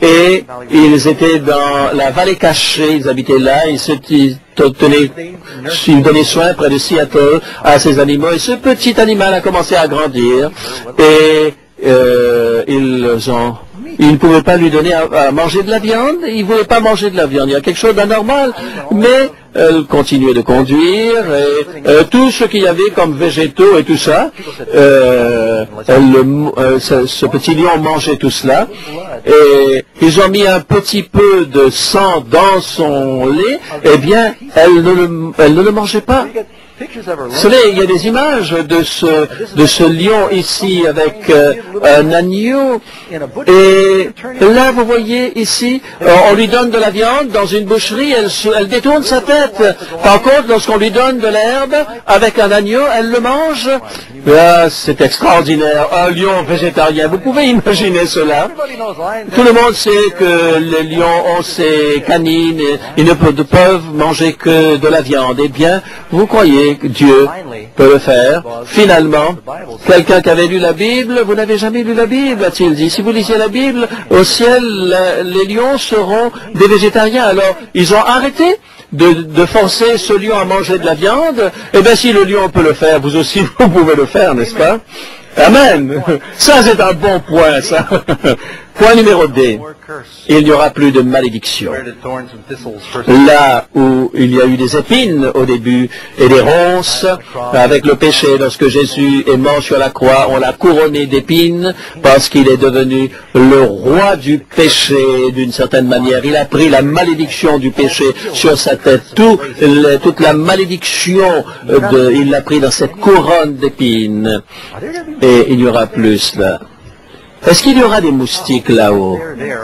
et ils étaient dans la vallée cachée, ils habitaient là, ils donnaient soin près de Seattle à ces animaux et ce petit animal a commencé à grandir et ils ne pouvaient pas lui donner à manger de la viande, ils ne voulaient pas manger de la viande. Il y a quelque chose d'anormal, mais elle continuait de conduire, et tout ce qu'il y avait comme végétaux et tout ça, ce petit lion mangeait tout cela, et ils ont mis un petit peu de sang dans son lait, eh bien, elle ne le mangeait pas. Il y a des images de ce lion ici avec un agneau. Et là, vous voyez ici, on lui donne de la viande dans une boucherie, elle détourne sa tête. Par contre, lorsqu'on lui donne de l'herbe avec un agneau, elle le mange. Là, c'est extraordinaire. Un lion végétarien, vous pouvez imaginer cela. Tout le monde sait que les lions ont ces canines, et ils ne peuvent manger que de la viande. Eh bien, vous croyez que Dieu peut le faire. Finalement, quelqu'un qui avait lu la Bible, vous n'avez jamais lu la Bible, a-t-il dit. Si vous lisiez la Bible, au ciel, les lions seront des végétariens. Alors, ils ont arrêté de forcer ce lion à manger de la viande. Eh bien, si le lion peut le faire, vous aussi, vous pouvez le faire, n'est-ce pas? Amen. Ça, c'est un bon point, ça. Point numéro D. Il n'y aura plus de malédiction. Là où il y a eu des épines au début et des ronces, avec le péché, lorsque Jésus est mort sur la croix, on l'a couronné d'épines parce qu'il est devenu le roi du péché d'une certaine manière. Il a pris la malédiction du péché sur sa tête. Toute la malédiction, il l'a pris dans cette couronne d'épines. Et il n'y aura plus là. Est-ce qu'il y aura des moustiques là-haut?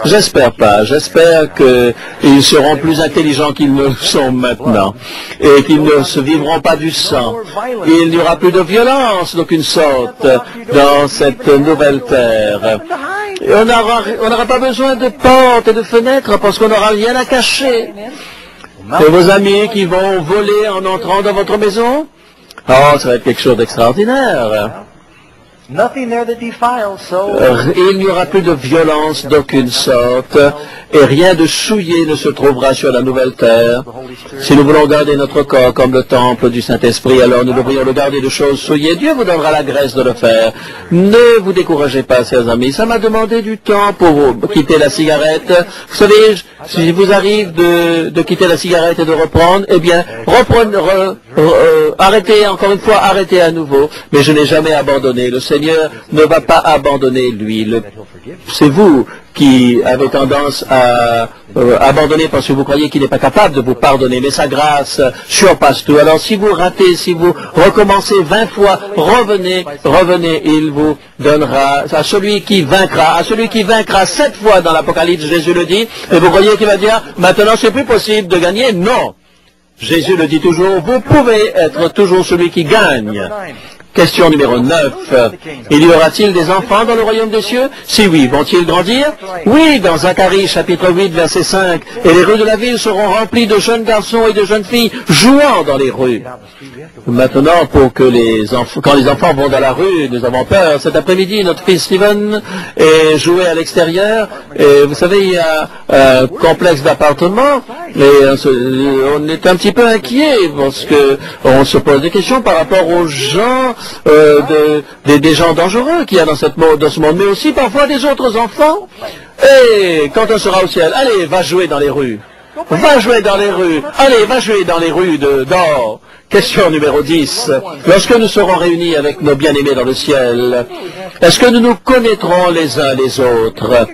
J'espère pas. J'espère qu'ils seront plus intelligents qu'ils ne le sont maintenant et qu'ils ne se vivront pas du sang. Il n'y aura plus de violence d'aucune sorte dans cette nouvelle terre. Et on n'aura pas besoin de portes et de fenêtres parce qu'on n'aura rien à cacher. Et vos amis qui vont voler en entrant dans votre maison? Oh, ça va être quelque chose d'extraordinaire. Il n'y aura plus de violence d'aucune sorte et rien de souillé ne se trouvera sur la nouvelle terre. Si nous voulons garder notre corps comme le temple du Saint-Esprit, alors nous devrions le garder de choses souillées. Dieu vous donnera la grâce de le faire. Ne vous découragez pas, chers amis. Ça m'a demandé du temps pour quitter la cigarette. Vous savez, si vous arrive de quitter la cigarette et de reprendre, eh bien, arrêtez encore une fois, arrêtez à nouveau. Mais je n'ai jamais abandonné. Le Seigneur ne va pas abandonner lui. C'est vous qui avez tendance à abandonner parce que vous croyez qu'il n'est pas capable de vous pardonner. Mais sa grâce surpasse tout. Alors si vous ratez, si vous recommencez 20 fois, revenez, il vous donnera à celui qui vaincra 7 fois dans l'Apocalypse, Jésus le dit. Et vous croyez qu'il va dire, maintenant c'est plus possible de gagner? Non. Jésus le dit toujours, vous pouvez être toujours celui qui gagne. Question numéro 9. Il y aura-t-il des enfants dans le royaume des cieux? Si oui, vont-ils grandir? Oui, dans Zacharie chapitre 8 verset 5. Et les rues de la ville seront remplies de jeunes garçons et de jeunes filles jouant dans les rues. Maintenant, quand les enfants vont dans la rue, nous avons peur. Cet après-midi, notre fils Steven est joué à l'extérieur. Et vous savez, il y a un complexe d'appartements. Et on est un petit peu inquiet parce que on se pose des questions par rapport aux gens, des gens dangereux qu'il y a dans ce monde, mais aussi parfois des autres enfants. Et quand on sera au ciel, allez, va jouer dans les rues. Va jouer dans les rues. Allez, va jouer dans les rues d'or. Question numéro 10. Lorsque nous serons réunis avec nos bien-aimés dans le ciel, est-ce que nous nous connaîtrons les uns les autres?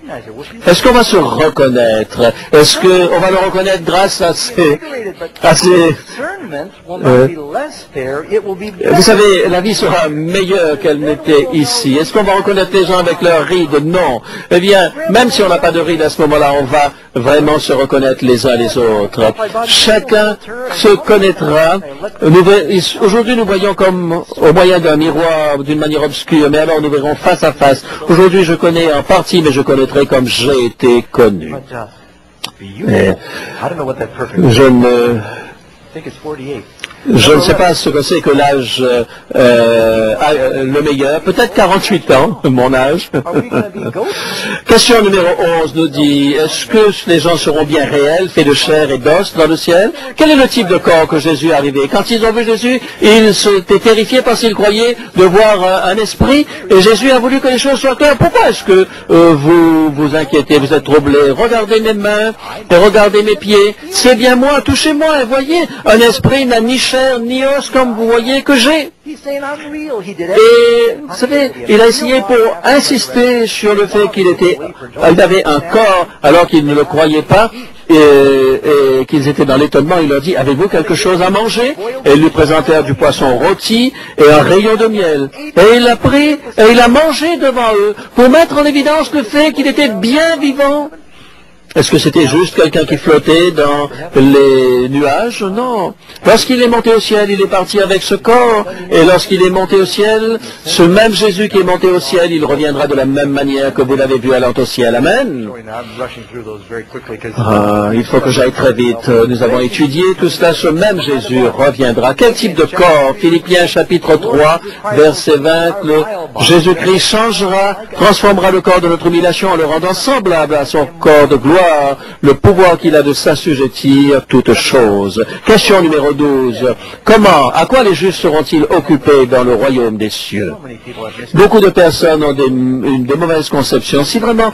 Est-ce qu'on va se reconnaître? Est-ce qu'on va le reconnaître grâce à ces... Vous savez, la vie sera meilleure qu'elle n'était ici. Est-ce qu'on va reconnaître les gens avec leurs rides? Non. Eh bien, même si on n'a pas de rides à ce moment-là, on va vraiment se reconnaître les uns les autres. Chacun se connaîtra. Aujourd'hui, nous voyons comme au moyen d'un miroir, d'une manière obscure, mais alors nous verrons face à face. Aujourd'hui, je connais en partie, mais je connaîtrai comme j'ai été connu. Et je ne sais pas ce que c'est que l'âge le meilleur, peut-être 48 ans, mon âge. Question numéro 11 nous dit, est-ce que les gens seront bien réels, faits de chair et d'os dans le ciel? Quel est le type de corps que Jésus est arrivé? Quand ils ont vu Jésus, ils étaient terrifiés parce qu'ils croyaient de voir un esprit, et Jésus a voulu que les choses soient claires. Pourquoi est-ce que vous vous inquiétez, vous êtes troublés? Regardez mes mains et regardez mes pieds. C'est bien moi, touchez-moi et voyez, un esprit n'a ni chair ni os comme vous voyez que j'ai. Et vous savez, il a essayé pour insister sur le fait qu'il avait un corps alors qu'ils ne le croyaient pas et qu'ils étaient dans l'étonnement. Il leur dit, avez-vous quelque chose à manger? Et ils lui présentèrent du poisson rôti et un rayon de miel. Et il l'a pris et il a mangé devant eux pour mettre en évidence le fait qu'il était bien vivant. Est-ce que c'était juste quelqu'un qui flottait dans les nuages? Non. Lorsqu'il est monté au ciel, il est parti avec ce corps. Et lorsqu'il est monté au ciel, ce même Jésus qui est monté au ciel, il reviendra de la même manière que vous l'avez vu allant au ciel. Amen. Il faut que j'aille très vite. Nous avons étudié tout cela. Ce même Jésus reviendra. Quel type de corps? Philippiens chapitre 3, verset 20. Jésus-Christ changera, transformera le corps de notre humiliation en le rendant semblable à son corps de gloire, le pouvoir qu'il a de s'assujettir toutes choses. Question numéro 12. Comment, à quoi les justes seront-ils occupés dans le royaume des cieux? Beaucoup de personnes ont de mauvaises conceptions. Si vraiment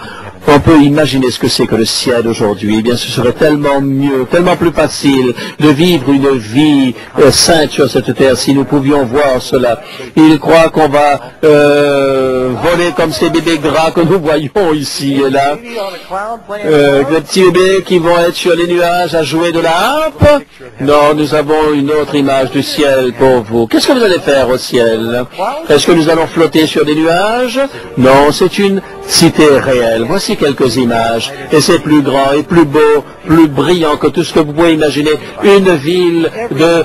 on peut imaginer ce que c'est que le ciel aujourd'hui, eh bien ce serait tellement mieux, tellement plus facile de vivre une vie sainte sur cette terre si nous pouvions voir cela. Ils croient qu'on va voler comme ces bébés gras que nous voyons ici et là. Les petits bébés qui vont être sur les nuages à jouer de la harpe. Non, nous avons une autre image du ciel pour vous. Qu'est-ce que vous allez faire au ciel? Est-ce que nous allons flotter sur des nuages? Non, c'est une cité réelle. Voici quelques images. Et c'est plus grand et plus beau, plus brillant que tout ce que vous pouvez imaginer. Une ville de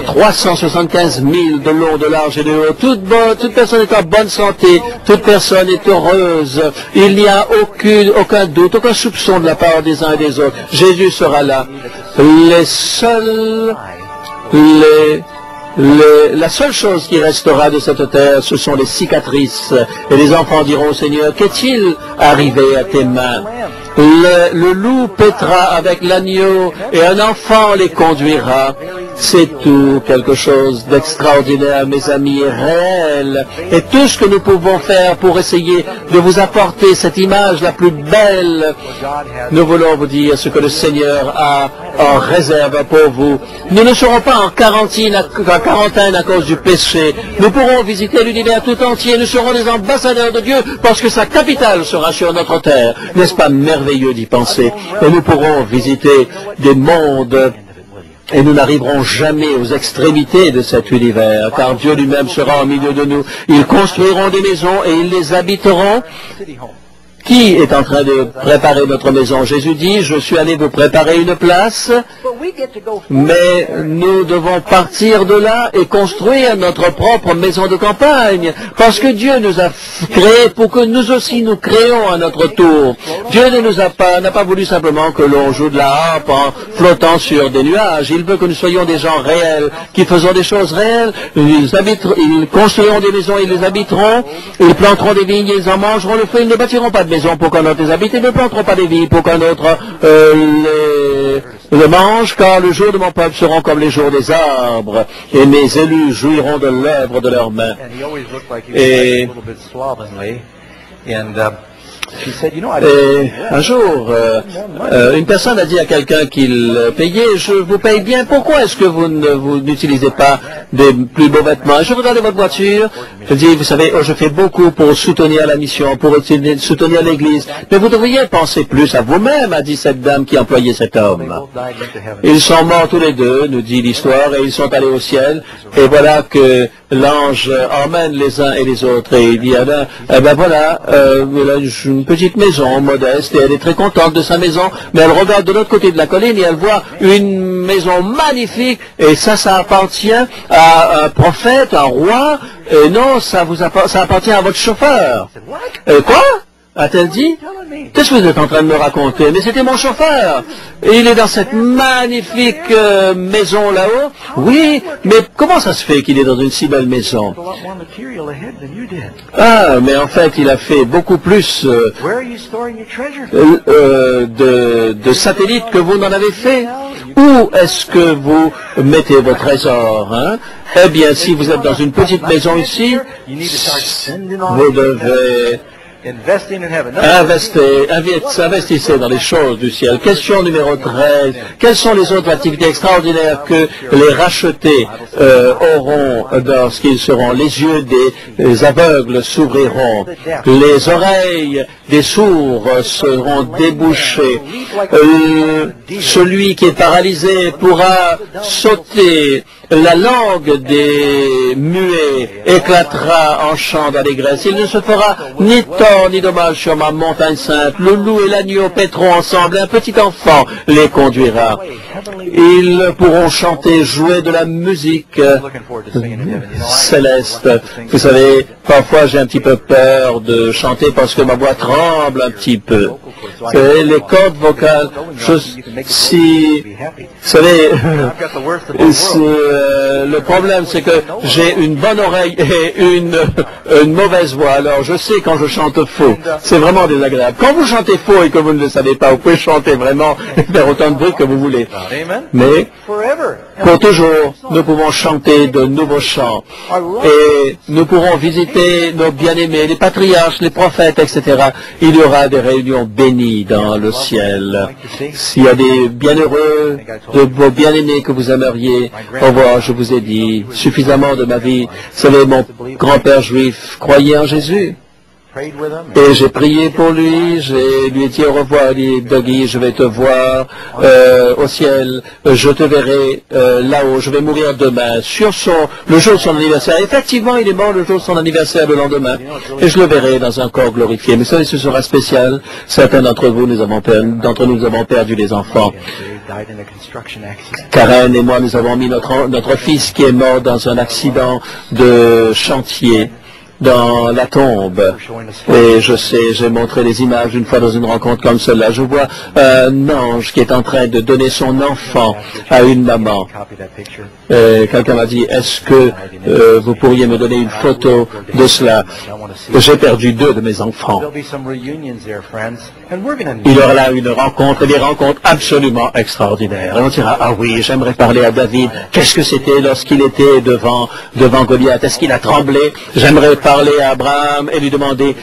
375 000 de long, de large et de haut. Toute personne est en bonne santé, toute personne est heureuse. Il n'y a aucun doute, aucun soupçon de la part des uns et des autres. Jésus sera là. La seule chose qui restera de cette terre, ce sont les cicatrices. Et les enfants diront au Seigneur, qu'est-il arrivé à tes mains? Le loup paîtra avec l'agneau et un enfant les conduira. C'est tout quelque chose d'extraordinaire, mes amis, réel. Et tout ce que nous pouvons faire pour essayer de vous apporter cette image la plus belle, nous voulons vous dire ce que le Seigneur a en réserve pour vous. Nous ne serons pas en quarantaine à cause du péché. Nous pourrons visiter l'univers tout entier. Nous serons des ambassadeurs de Dieu parce que sa capitale sera sur notre terre. N'est-ce pas merveilleux d'y penser? Et nous pourrons visiter des mondes. Et nous n'arriverons jamais aux extrémités de cet univers, car Dieu lui-même sera au milieu de nous. Ils construiront des maisons et ils les habiteront. Qui est en train de préparer notre maison? Jésus dit, je suis allé vous préparer une place, mais nous devons partir de là et construire notre propre maison de campagne, parce que Dieu nous a créés pour que nous aussi nous créons à notre tour. Dieu n'a pas voulu simplement que l'on joue de la harpe en flottant sur des nuages. Il veut que nous soyons des gens réels, qui faisons des choses réelles. Ils construiront des maisons, ils les habiteront, ils planteront des vignes, ils en mangeront le fruit, ils ne bâtiront pas de maison pour qu'un autre les habite, et ne planteront pas des vignes pour qu'un autre les mange, car le jour de mon peuple seront comme les jours des arbres, et mes élus jouiront de l'œuvre de leurs mains. Et un jour, une personne a dit à quelqu'un qu'il payait, je vous paye bien, pourquoi est-ce que vous n'utilisez pas des plus beaux vêtements? Je regardais votre voiture, je dis, vous savez, je fais beaucoup pour soutenir la mission, pour soutenir l'Église, mais vous devriez penser plus à vous-même, a dit cette dame qui employait cet homme. Ils sont morts tous les deux, nous dit l'histoire, et ils sont allés au ciel, et voilà que l'ange emmène les uns et les autres, et il dit, eh ben voilà, une petite maison modeste, et elle est très contente de sa maison, mais elle regarde de l'autre côté de la colline et elle voit une maison magnifique, et ça appartient à un prophète, un roi, et non, ça appartient à votre chauffeur. Quoi? a-t-elle dit. Qu'est-ce que vous êtes en train de me raconter? Mais c'était mon chauffeur. Et il est dans cette magnifique maison là-haut. Oui, mais comment ça se fait qu'il est dans une si belle maison? Ah, mais en fait, il a fait beaucoup plus de satellites que vous n'en avez fait. Où est-ce que vous mettez vos trésors, hein? Eh bien, si vous êtes dans une petite maison ici, vous devez investissez dans les choses du ciel. Question numéro 13. Quelles sont les autres activités extraordinaires que les rachetés auront lorsqu'ils seront? Les yeux des aveugles s'ouvriront. Les oreilles des sourds seront débouchées. Celui qui est paralysé pourra sauter. La langue des muets éclatera en chant d'allégresse. Il ne se fera ni tort ni dommage sur ma montagne sainte. Le loup et l'agneau paîtront ensemble. Un petit enfant les conduira. Ils pourront chanter, jouer de la musique céleste. Vous savez, parfois j'ai un petit peu peur de chanter parce que ma voix tremble un petit peu. Les cordes vocales, vous savez, le problème c'est que j'ai une bonne oreille et une mauvaise voix. Alors je sais quand je chante faux. C'est vraiment désagréable. Quand vous chantez faux et que vous ne le savez pas, vous pouvez chanter vraiment et faire autant de bruit que vous voulez. Mais pour toujours, nous pouvons chanter de nouveaux chants et nous pourrons visiter nos bien-aimés, les patriarches, les prophètes, etc. Il y aura des réunions bénies dans le ciel. S'il y a des bienheureux, de vos bien-aimés que vous aimeriez revoir, je vous ai dit suffisamment de ma vie. Vous savez, mon grand-père juif croyait en Jésus. Et j'ai prié pour lui, je lui ai dit au revoir, il dit, Dougie, je vais te voir au ciel, je te verrai là-haut, je vais mourir demain, le jour de son anniversaire. Effectivement, il est mort le jour de son anniversaire, le lendemain, et je le verrai dans un corps glorifié. Mais ça, ce sera spécial. Certains d'entre nous avons perdu des enfants. Karen et moi, nous avons mis notre fils qui est mort dans un accident de chantier dans la tombe. Et je sais, j'ai montré les images une fois dans une rencontre comme celle-là. Je vois un ange qui est en train de donner son enfant à une maman. Quelqu'un m'a dit, est-ce que vous pourriez me donner une photo de cela? J'ai perdu 2 de mes enfants. Il y aura là une rencontre, des rencontres absolument extraordinaires. Et on dira, ah oui, j'aimerais parler à David. Qu'est-ce que c'était lorsqu'il était devant Goliath? Est-ce qu'il a tremblé? J'aimerais parler à Abraham et lui demander,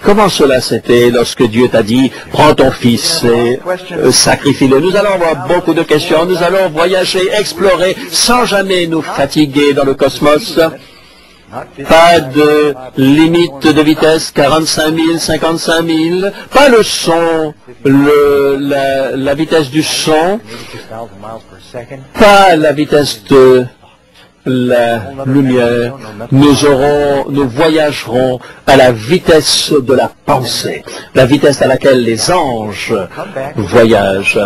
comment cela c'était lorsque Dieu t'a dit, prends ton fils et sacrifie-le. Nous allons avoir beaucoup de questions. Nous allons voyager, explorer, sans jamais nous fatiguer dans le cosmos. Pas de limite de vitesse, 45 000, 55 000, pas le son, la vitesse du son, pas la vitesse de la lumière. Nous voyagerons à la vitesse de la pensée, la vitesse à laquelle les anges voyagent.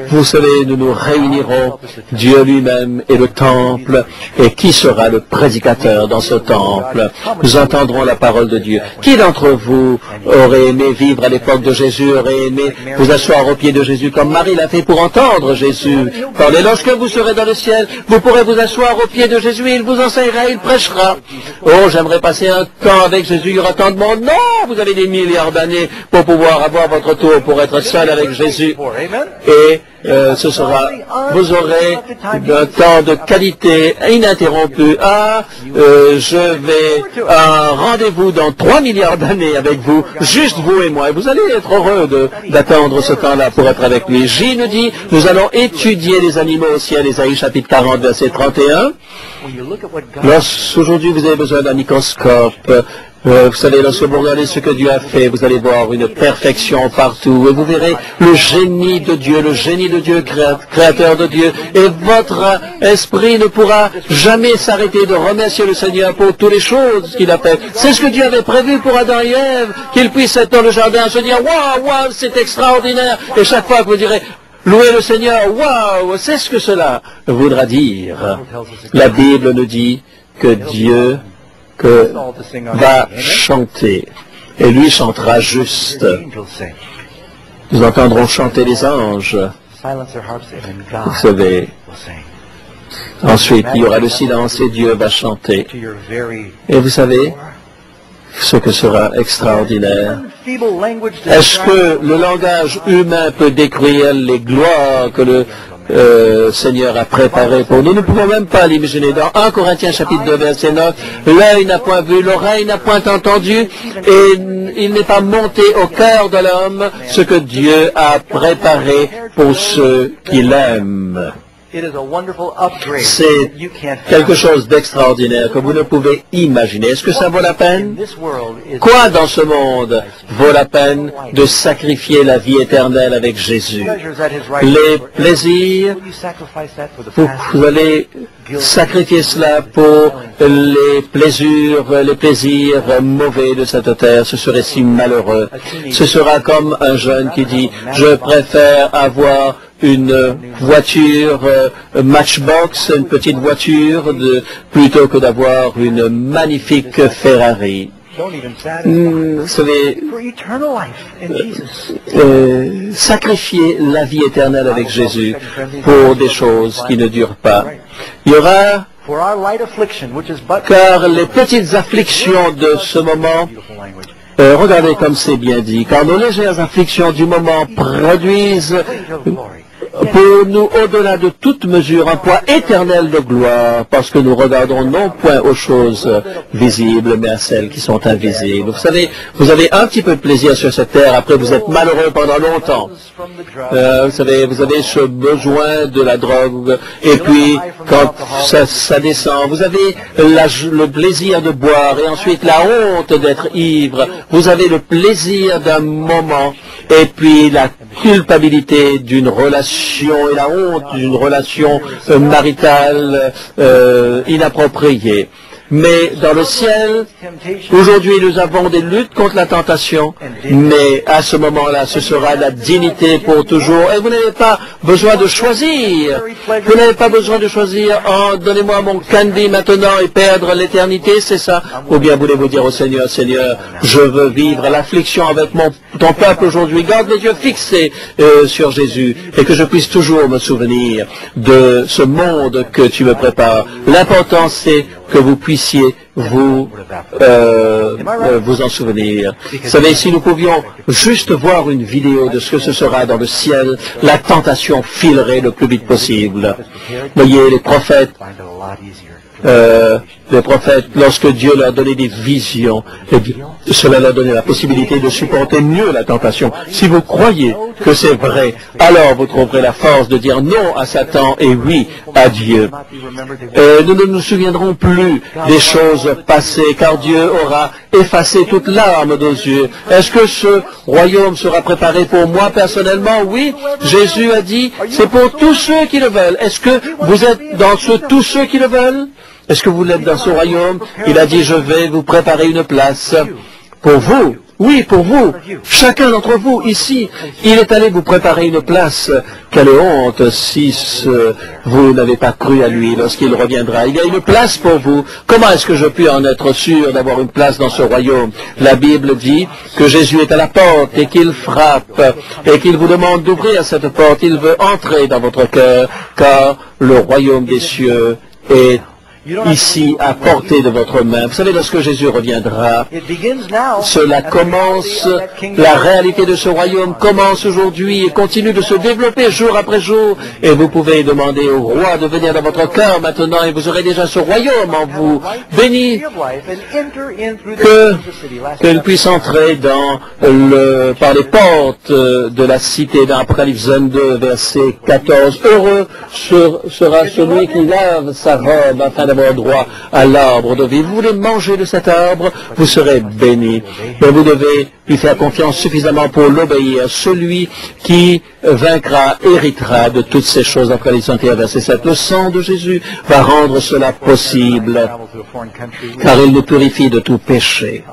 Vous savez, nous nous réunirons, Dieu lui-même et le temple, et qui sera le prédicateur dans ce temple? Nous entendrons la parole de Dieu. Qui d'entre vous aurait aimé vivre à l'époque de Jésus, aurait aimé vous asseoir aux pieds de Jésus, comme Marie l'a fait pour entendre Jésus parler? Lorsque vous serez dans le ciel, vous pourrez vous asseoir aux pieds de Jésus, il vous enseignera, il prêchera. Oh, j'aimerais passer un temps avec Jésus, il y aura tant de monde. Non, vous avez des milliards d'années pour pouvoir avoir votre tour, pour être seul avec Jésus. Et vous aurez un temps de qualité ininterrompu. Je vais à un rendez-vous dans 3 milliards d'années avec vous, juste vous et moi. Et vous allez être heureux d'attendre ce temps-là pour être avec lui. J nous dit, nous allons étudier les animaux au ciel, Ésaïe chapitre 40, verset 31. Lorsqu'aujourd'hui vous avez besoin d'un microscope, vous savez, lorsque vous regardez ce que Dieu a fait, vous allez voir une perfection partout. Et vous verrez le génie de Dieu, créateur de Dieu. Et votre esprit ne pourra jamais s'arrêter de remercier le Seigneur pour toutes les choses qu'il a faites. C'est ce que Dieu avait prévu pour Adam et Ève, qu'ils puissent être dans le jardin, se dire, waouh, waouh, c'est extraordinaire. Et chaque fois que vous direz, louez le Seigneur, waouh, c'est ce que cela voudra dire. La Bible nous dit que Dieu va chanter et lui chantera juste. Nous entendrons chanter les anges. Vous savez, ensuite, il y aura le silence et Dieu va chanter. Et vous savez ce que sera extraordinaire? Est-ce que le langage humain peut décrire les gloires que le Seigneur a préparées pour nous? Nous ne pouvons même pas l'imaginer. Dans 1 Corinthiens chapitre 2 verset 9, l'œil n'a point vu, l'oreille n'a point entendu, et il n'est pas monté au cœur de l'homme ce que Dieu a préparé pour ceux qui l'aiment. C'est quelque chose d'extraordinaire que vous ne pouvez imaginer. Est-ce que ça vaut la peine? Quoi dans ce monde vaut la peine de sacrifier la vie éternelle avec Jésus? Les plaisirs, vous allez sacrifier cela pour les plaisirs mauvais de cette terre. Ce serait si malheureux. Ce sera comme un jeune qui dit, je préfère avoir une voiture Matchbox, une petite voiture, plutôt que d'avoir une magnifique Ferrari. Vous savez, sacrifier la vie éternelle avec Jésus pour des choses qui ne durent pas. Il y aura, car les petites afflictions de ce moment, regardez comme c'est bien dit, car nos légères afflictions du moment produisent pour nous, au-delà de toute mesure, un poids éternel de gloire, parce que nous regardons non point aux choses visibles, mais à celles qui sont invisibles. Vous savez, vous avez un petit peu de plaisir sur cette terre, après vous êtes malheureux pendant longtemps. Vous savez, vous avez ce besoin de la drogue, et puis quand ça descend, vous avez le plaisir de boire, et ensuite la honte d'être ivre. Vous avez le plaisir d'un moment, et puis la culpabilité d'une relation et la honte d'une relation maritale inappropriée. Mais dans le ciel, aujourd'hui, nous avons des luttes contre la tentation, mais à ce moment-là, ce sera la dignité pour toujours. Et vous n'avez pas besoin de choisir. Vous n'avez pas besoin de choisir, oh, donnez-moi mon candy maintenant et perdre l'éternité, c'est ça? Ou bien voulez-vous dire au Seigneur, Seigneur, je veux vivre l'affliction avec ton peuple aujourd'hui. Garde les yeux fixés sur Jésus et que je puisse toujours me souvenir de ce monde que tu me prépares. L'important, c'est que vous puissiez vous en souvenir. Vous savez, si nous pouvions juste voir une vidéo de ce que ce sera dans le ciel, la tentation filerait le plus vite possible. Voyez, les prophètes, lorsque Dieu leur donnait des visions, eh bien, cela leur donnait la possibilité de supporter mieux la tentation. Si vous croyez que c'est vrai, alors vous trouverez la force de dire non à Satan et oui à Dieu. Nous ne nous souviendrons plus des choses passées, car Dieu aura effacé toute larme de nos yeux. Est-ce que ce royaume sera préparé pour moi personnellement? Oui, Jésus a dit, c'est pour tous ceux qui le veulent. Est-ce que vous êtes dans tous ceux qui le veulent? Est-ce que vous êtes dans ce royaume? Il a dit, je vais vous préparer une place pour vous. Oui, pour vous. Chacun d'entre vous, ici, il est allé vous préparer une place. Quelle honte si vous n'avez pas cru à lui lorsqu'il reviendra. Il y a une place pour vous. Comment est-ce que je puis en être sûr d'avoir une place dans ce royaume? La Bible dit que Jésus est à la porte et qu'il frappe et qu'il vous demande d'ouvrir cette porte. Il veut entrer dans votre cœur, car le royaume des cieux est ici à portée de votre main. Vous savez, lorsque Jésus reviendra, cela commence, la réalité de ce royaume commence aujourd'hui et continue de se développer jour après jour. Et vous pouvez demander au roi de venir dans votre cœur maintenant et vous aurez déjà ce royaume en vous. Béni qu'il puisse entrer par les portes de la cité dans Apocalypse 22, verset 14. Heureux sera celui qui lave sa robe afin d'avoir droit à l'arbre de vie. Vous voulez manger de cet arbre, vous serez béni. Mais vous devez lui faire confiance suffisamment pour l'obéir. Celui qui vaincra, héritera de toutes ces choses. Apocalypse 21, verset 7. Le sang de Jésus va rendre cela possible, car il nous purifie de tout péché.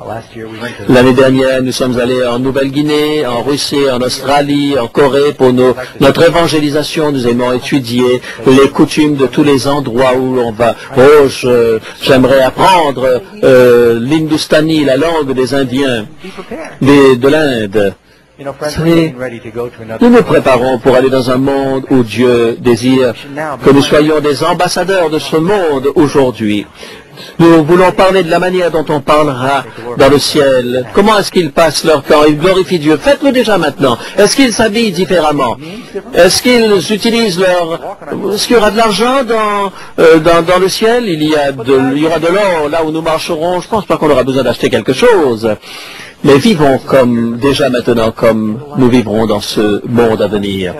L'année dernière, nous sommes allés en Nouvelle-Guinée, en Russie, en Australie, en Corée pour notre évangélisation. Nous aimons étudier les coutumes de tous les endroits où on va. Oh, j'aimerais apprendre l'Hindustani, la langue des Indiens, de l'Inde. Nous nous préparons pour aller dans un monde où Dieu désire que nous soyons des ambassadeurs de ce monde aujourd'hui. Nous voulons parler de la manière dont on parlera dans le ciel. Comment est-ce qu'ils passent leur temps? Ils glorifient Dieu. Faites-le déjà maintenant. Est-ce qu'ils s'habillent différemment? Est-ce qu'ils utilisent Est-ce qu'il y aura de l'argent dans le ciel? Il y aura de l'or là où nous marcherons. Je ne pense pas qu'on aura besoin d'acheter quelque chose. Mais vivons déjà maintenant comme nous vivrons dans ce monde à venir.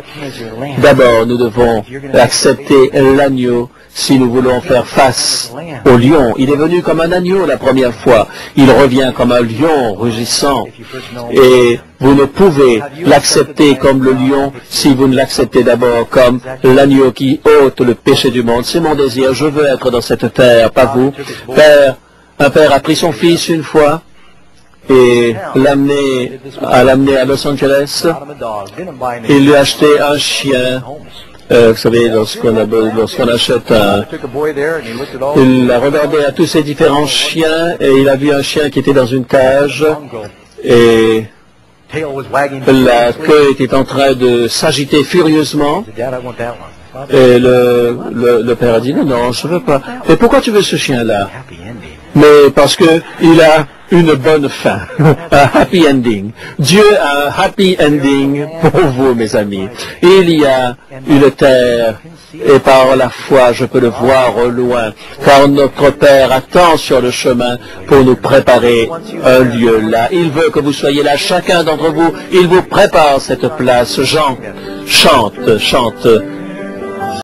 D'abord, nous devons accepter l'agneau si nous voulons faire face au lion. Il est venu comme un agneau la première fois. Il revient comme un lion rugissant. Et vous ne pouvez l'accepter comme le lion si vous ne l'acceptez d'abord comme l'agneau qui ôte le péché du monde. C'est mon désir. Je veux être dans cette terre, pas vous. Un père a pris son fils une fois et l'amener à Los Angeles. Il lui a acheté un chien. Vous savez, lorsqu'on achète il a regardé à tous ces différents chiens et il a vu un chien qui était dans une cage et la queue était en train de s'agiter furieusement. Et le père a dit, non, je ne veux pas. Mais pourquoi tu veux ce chien-là? Mais parce qu'il a une bonne fin, un happy ending. Dieu a un happy ending pour vous, mes amis. Il y a une terre, et par la foi, je peux le voir au loin, car notre Père attend sur le chemin pour nous préparer un lieu là. Il veut que vous soyez là, chacun d'entre vous, il vous prépare cette place. Jean, chante.